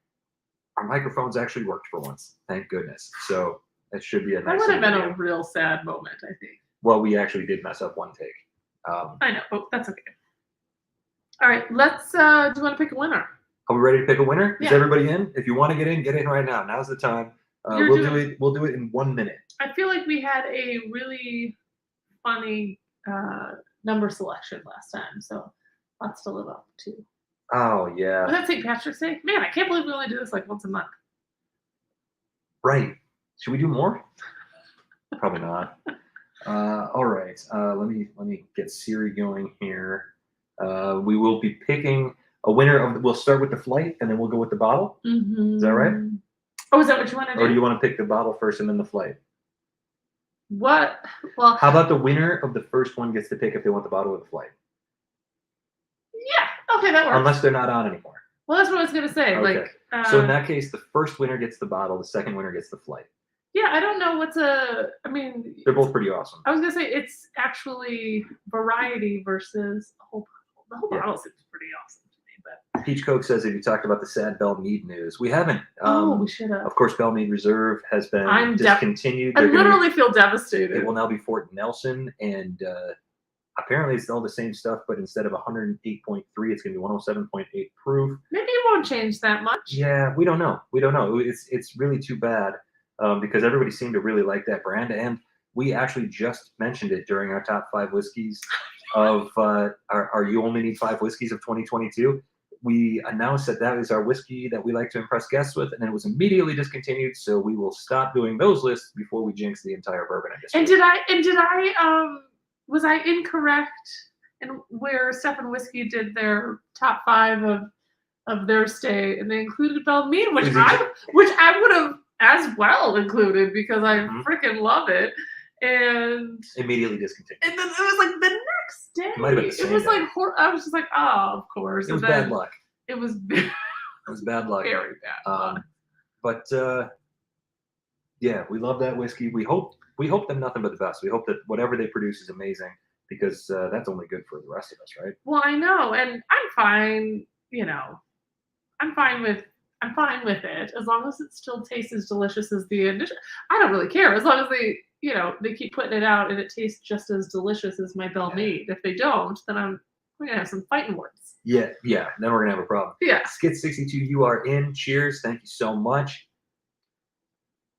our microphones actually worked for once. Thank goodness. So that should be a nice. That would have been a real sad moment, I think. Well, we actually did mess up one take. I know, but that's okay. All right, let's. Do you want to pick a winner? Are we ready to pick a winner? Yeah. Is everybody in? If you want to get in right now. Now's the time. We'll do it in 1 minute. I feel like we had a really funny number selection last time, so lots to live up to. Oh yeah. Was that St. Patrick's Day? Man, I can't believe we only do this like once a month. Right. Should we do more? Probably not. All right. Let me get Siri going here. We will be picking a winner of. We'll start with the flight, and then we'll go with the bottle. Is that right? Oh, is that what you want to do? Or do you want to pick the bottle first and then the flight? What? Well, how about the winner of the first one gets to pick if they want the bottle or the flight? Yeah. Okay, that works. Unless they're not on anymore. Well, that's what I was gonna say. Okay. Like. So in that case, the first winner gets the bottle. The second winner gets the flight. Yeah, I don't know I mean. They're both pretty awesome. I was gonna say it's actually variety versus a whole bottle. The whole bottle seems pretty awesome to me, but. Peach Coke says, "Have you talked about the sad Belle Meade news?" We haven't. We should have. Of course, Belle Meade Reserve has been discontinued. I literally feel devastated. It will now be Fort Nelson, and apparently it's all the same stuff, but instead of 108.3, it's going to be 107.8 proof. Maybe it won't change that much. Yeah, we don't know. It's really too bad because everybody seemed to really like that brand, and we actually just mentioned it during our top 5 whiskeys of our You Only Need 5 Whiskeys of 2022. We announced that is our whiskey that we like to impress guests with, and then it was immediately discontinued. So we will stop doing those lists before we jinx the entire bourbon industry. And did I was I incorrect and where Stefan Whiskey did their top 5 of their stay, and they included Belle Meade, which I would have as well included because I freaking love it. And immediately discontinued. And then it was like the next day. It might have been the same It was day. like I was just like, oh, of course. It was and then bad luck. It was It was bad luck. very bad luck. But yeah, we love that whiskey. We hope them nothing but the best. We hope that whatever they produce is amazing because that's only good for the rest of us, right? Well, I know, and I'm fine. You know, I'm fine with it as long as it still tastes as delicious as the initial. I don't really care as long as they, you know, they keep putting it out and it tastes just as delicious as my Belle Meade. If they don't, then we're gonna have some fighting words. Yeah. Then we're gonna have a problem. Yeah. Skid62, you are in. Cheers. Thank you so much.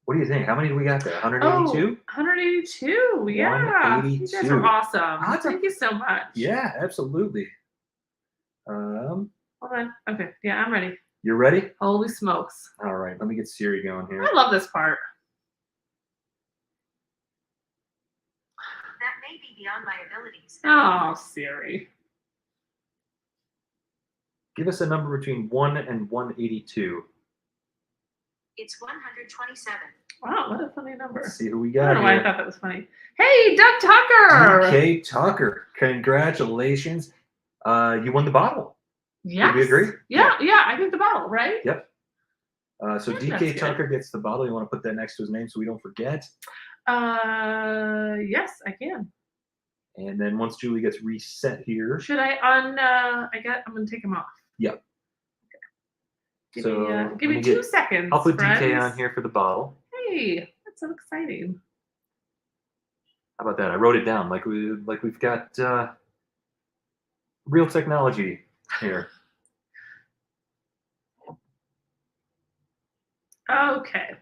What do you think? How many do we got there? 182? 182. Yeah. 182. You guys are awesome. Thank you so much. Yeah, absolutely. Hold on. Okay. Yeah, I'm ready. You're ready? Holy smokes. All right. Let me get Siri going here. I love this part. That may be beyond my abilities. Oh, Siri. Give us a number between 1 and 182. It's 127. Wow, what a funny number. Let's see who we I got don't know why I here. thought that was funny. Hey, Doug Tucker! DK Tucker. Congratulations. You won the bottle. Yes. Do we agree? Yeah, I think the bottle, right? Yep. So Yeah, DK that's Tucker gets the bottle. You want to put that next to his name so we don't forget? Yes, I can. And then once Julie gets reset here. Should I I'm gonna take him off. Yep. Okay. Give me 2 seconds. I'll put friends. DK on here for the bottle. Hey, that's so exciting. How about that? I wrote it down like we've got real technology here. Okay.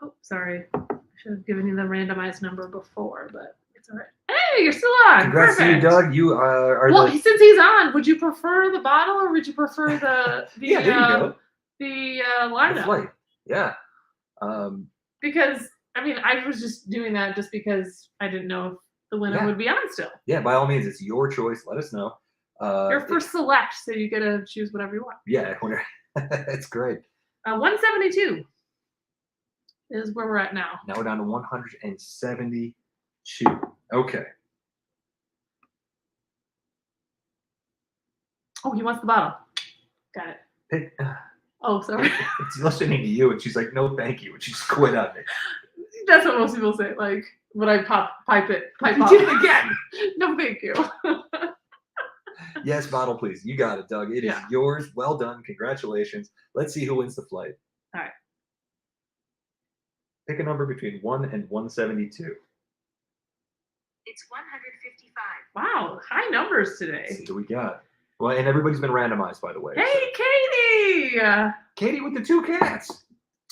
Oh, sorry. I should have given you the randomized number before, but it's all right. Hey, you're still on. Congrats Perfect. to you, Doug. You are well, since he's on, would you prefer the bottle or would you prefer the yeah, there you go. The lineup? The flight. Yeah. Because I mean, I was just doing that just because I didn't know if the winner would be on still. Yeah, by all means, it's your choice. Let us know. You're first select, so you get to choose whatever you want. Yeah, that's great. 172 is where we're at now. Now we're down to 172. Okay. Oh, he wants the bottle. Got it. Oh, sorry. It's listening to you, and she's like, "No, thank you," and she just quit on me. That's what most people say. Like when I pipe You up. did it again. No, thank you. Yes, bottle, please. You got it, Doug. It is yours. Well done. Congratulations. Let's see who wins the flight. All right. Pick a number between 1 and 172. It's 155. Wow, high numbers today. Let's see who we got. Well, and everybody's been randomized, by the way. Hey, Katie! Katie with the 2 cats.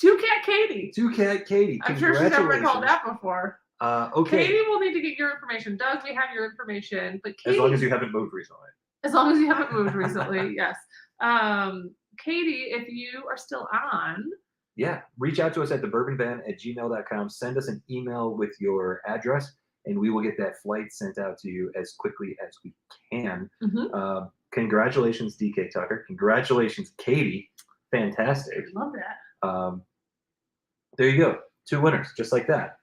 2-cat Katie. 2-cat Katie. I'm sure she's never been called that before. Okay. Katie will need to get your information. Doug, we have your information. But Katie, as long as you haven't moved recently. As long as you haven't moved recently, yes. Katie, if you are still on. Yeah, reach out to us at thebourbonvan@gmail.com. Send us an email with your address, and we will get that flight sent out to you as quickly as we can. Mm-hmm. Congratulations, DK Tucker. Congratulations, Katie. Fantastic. Love that. There you go. 2 winners, just like that.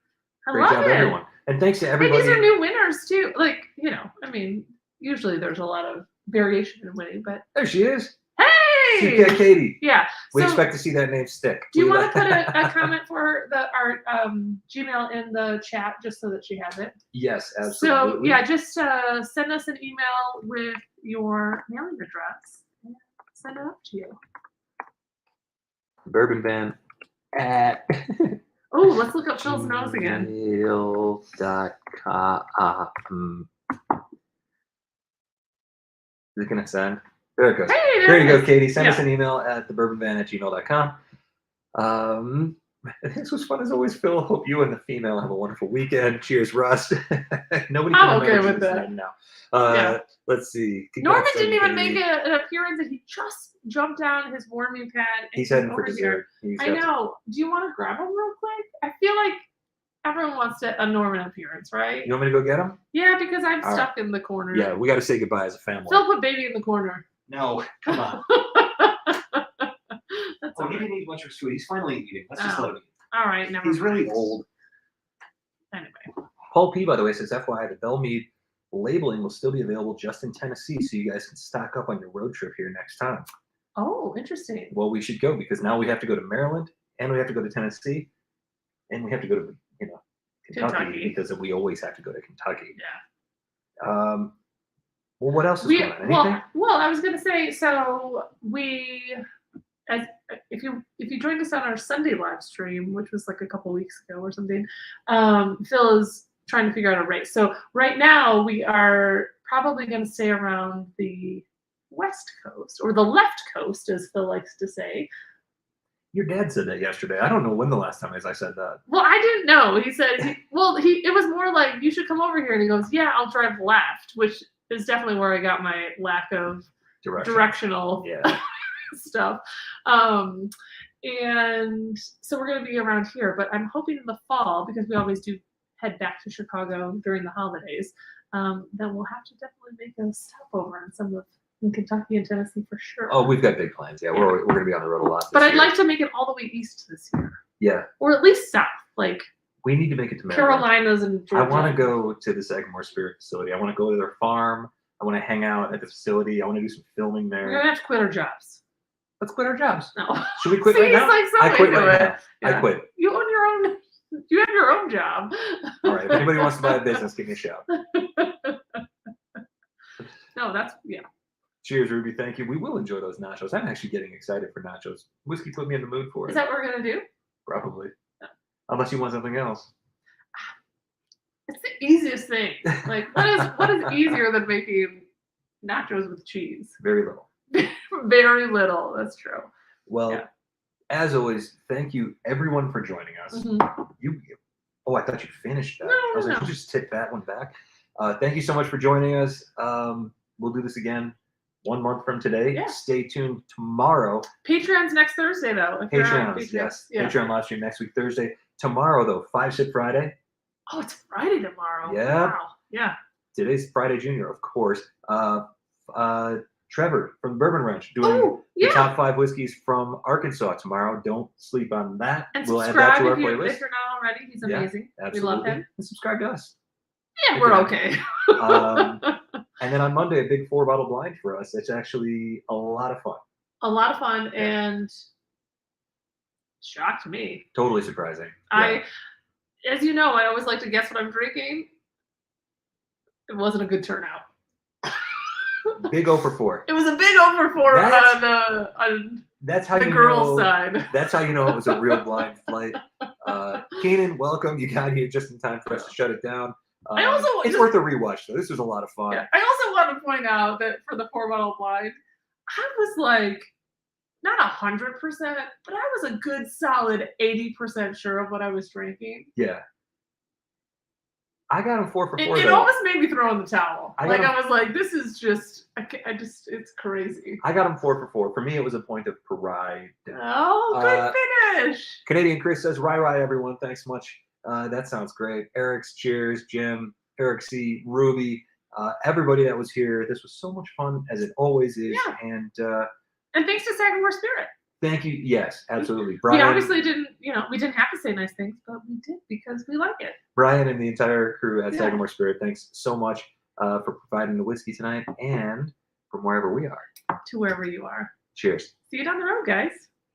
Great love job, it. everyone. And thanks to everybody. Hey, these are new winners, too. Like, you know, I mean, usually there's a lot of variation in winning, but. There she is. Hey! DK Katie. Yeah. We expect to see that name stick. Do you want to put a comment for our Gmail in the chat just so that she has it? Yes, absolutely. So, yeah, just send us an email with your mailing address and send it up to you. Bourbon Van at oh, let's look up Phil's nose again. Gmail.com. Is it going to send? There it goes. Hey, there you go, Katie. Send us an email at thebourbonvan@gmail.com. This was fun as always, Phil. Hope you and the female have a wonderful weekend. Cheers, Rust. Nobody can I'm okay remember with that. now. Let's see. Norman didn't even make an appearance, and he just jumped down his warming pad. He's heading for dessert. I know. Do you want to grab him real quick? I feel like everyone wants a Norman appearance, right? You want me to go get them? Yeah, because I'm All stuck in the corner. Yeah, we got to say goodbye as a family. Phil put baby in the corner. No, come on. That's Oh, all he right. didn't eat much of food. He's finally eating. Let's just Oh. let him eat. All right, never He's mind. really old. Anyway. Paul P, by the way, says FYI, the Bell Mead labeling will still be available just in Tennessee, so you guys can stock up on your road trip here next time. Oh, interesting. Well, we should go because now we have to go to Maryland and we have to go to Tennessee and we have to go to Kentucky. Because we always have to go to Kentucky. Yeah. Well, what else is going on? Anything? Well, I was gonna say, so if you joined us on our Sunday live stream, which was like a couple weeks ago or something, Phil is trying to figure out a race. So right now we are probably going to stay around the West Coast or the left coast, as Phil likes to say. Your dad said that yesterday. I don't know when the last time I said that. Well, I didn't know. He said, it was more like, you should come over here. And he goes, yeah, I'll drive left, which is definitely where I got my lack of directional stuff. And so we're going to be around here, but I'm hoping in the fall, because we always do head back to Chicago during the holidays, then we'll have to definitely make a stopover on some of in Kentucky and Tennessee for sure. Oh, we've got big plans. Yeah, we're going to be on the road a lot this But I'd year. like to make it all the way east this year. Yeah. Or at least south, like we need to make it to Maryland. Carolinas and Georgia. I want to go to the Sagamore Spirit facility. I want to go to their farm. I want to hang out at the facility. I want to do some filming there. We're going to have to quit our jobs. Let's quit our jobs. No. Should we quit See, right now? like I quit right now. Yeah. I quit. You own your own. You have your own job. All right. If anybody wants to buy a business, give me a shout. No, that's yeah. Cheers, Ruby. Thank you. We will enjoy those nachos. I'm actually getting excited for nachos. Whiskey put me in the mood for it. Is that what we're gonna do? Probably. No. Unless you want something else. It's the easiest thing. Like, what is easier than making nachos with cheese? Very little. Very little. That's true. Well, as always, thank you everyone for joining us. Mm-hmm. Oh, I thought you finished that. No, I was like, no. you just tick that one back. Thank you so much for joining us. We'll do this again 1 month from today. Yeah. Stay tuned tomorrow. Patreon's next Thursday, though. If you're on Patreons, Patreon. yes. Yeah. Patreon live stream next week, Thursday. Tomorrow, though, 5 Sip Friday. Oh, it's Friday tomorrow. Yeah. Wow. Yeah. Today's Friday Junior, of course. Trevor from Bourbon Ranch doing the yeah. top 5 whiskeys from Arkansas tomorrow. Don't sleep on that. And we'll add subscribe that to our if you're playlist. not already. He's Yeah, amazing. Absolutely. We love him. And subscribe to us. Yeah, we're okay. And then on Monday, a big 4-bottle blind for us. It's actually a lot of fun. A lot of fun Yeah. and shocked me. Totally surprising. Yeah. As you know, I always like to guess what I'm drinking. It wasn't a good turnout. Big 0 for 4. It was a big over 4 on That's how the you girls' know, side. That's how you know it was a real blind flight. Keenan, welcome. You got here just in time for us to shut it down. I also it's worth a rewatch though. This was a lot of fun. Yeah, I also want to point out that for the 4-bottle blind, I was like not 100%, but I was a good solid 80% sure of what I was drinking. Yeah. I got him 4 for 4. It almost made me throw in the towel. I was like, this is just, it's crazy. I got him 4 for 4. For me, it was a point of pride. Oh, good finish. Canadian Chris says, Rye, everyone. Thanks so much. That sounds great. Eric's cheers, Jim, Eric C, Ruby, everybody that was here. This was so much fun, as it always is. Yeah. And thanks to Sagamore Spirit. Thank you. Yes, absolutely. Brian, We obviously didn't, we didn't have to say nice things, but we did because we like it. Brian and the entire crew at Yeah. Sagamore Spirit, thanks so much for providing the whiskey tonight and from wherever we are. To wherever you are. Cheers. See you down the road, guys.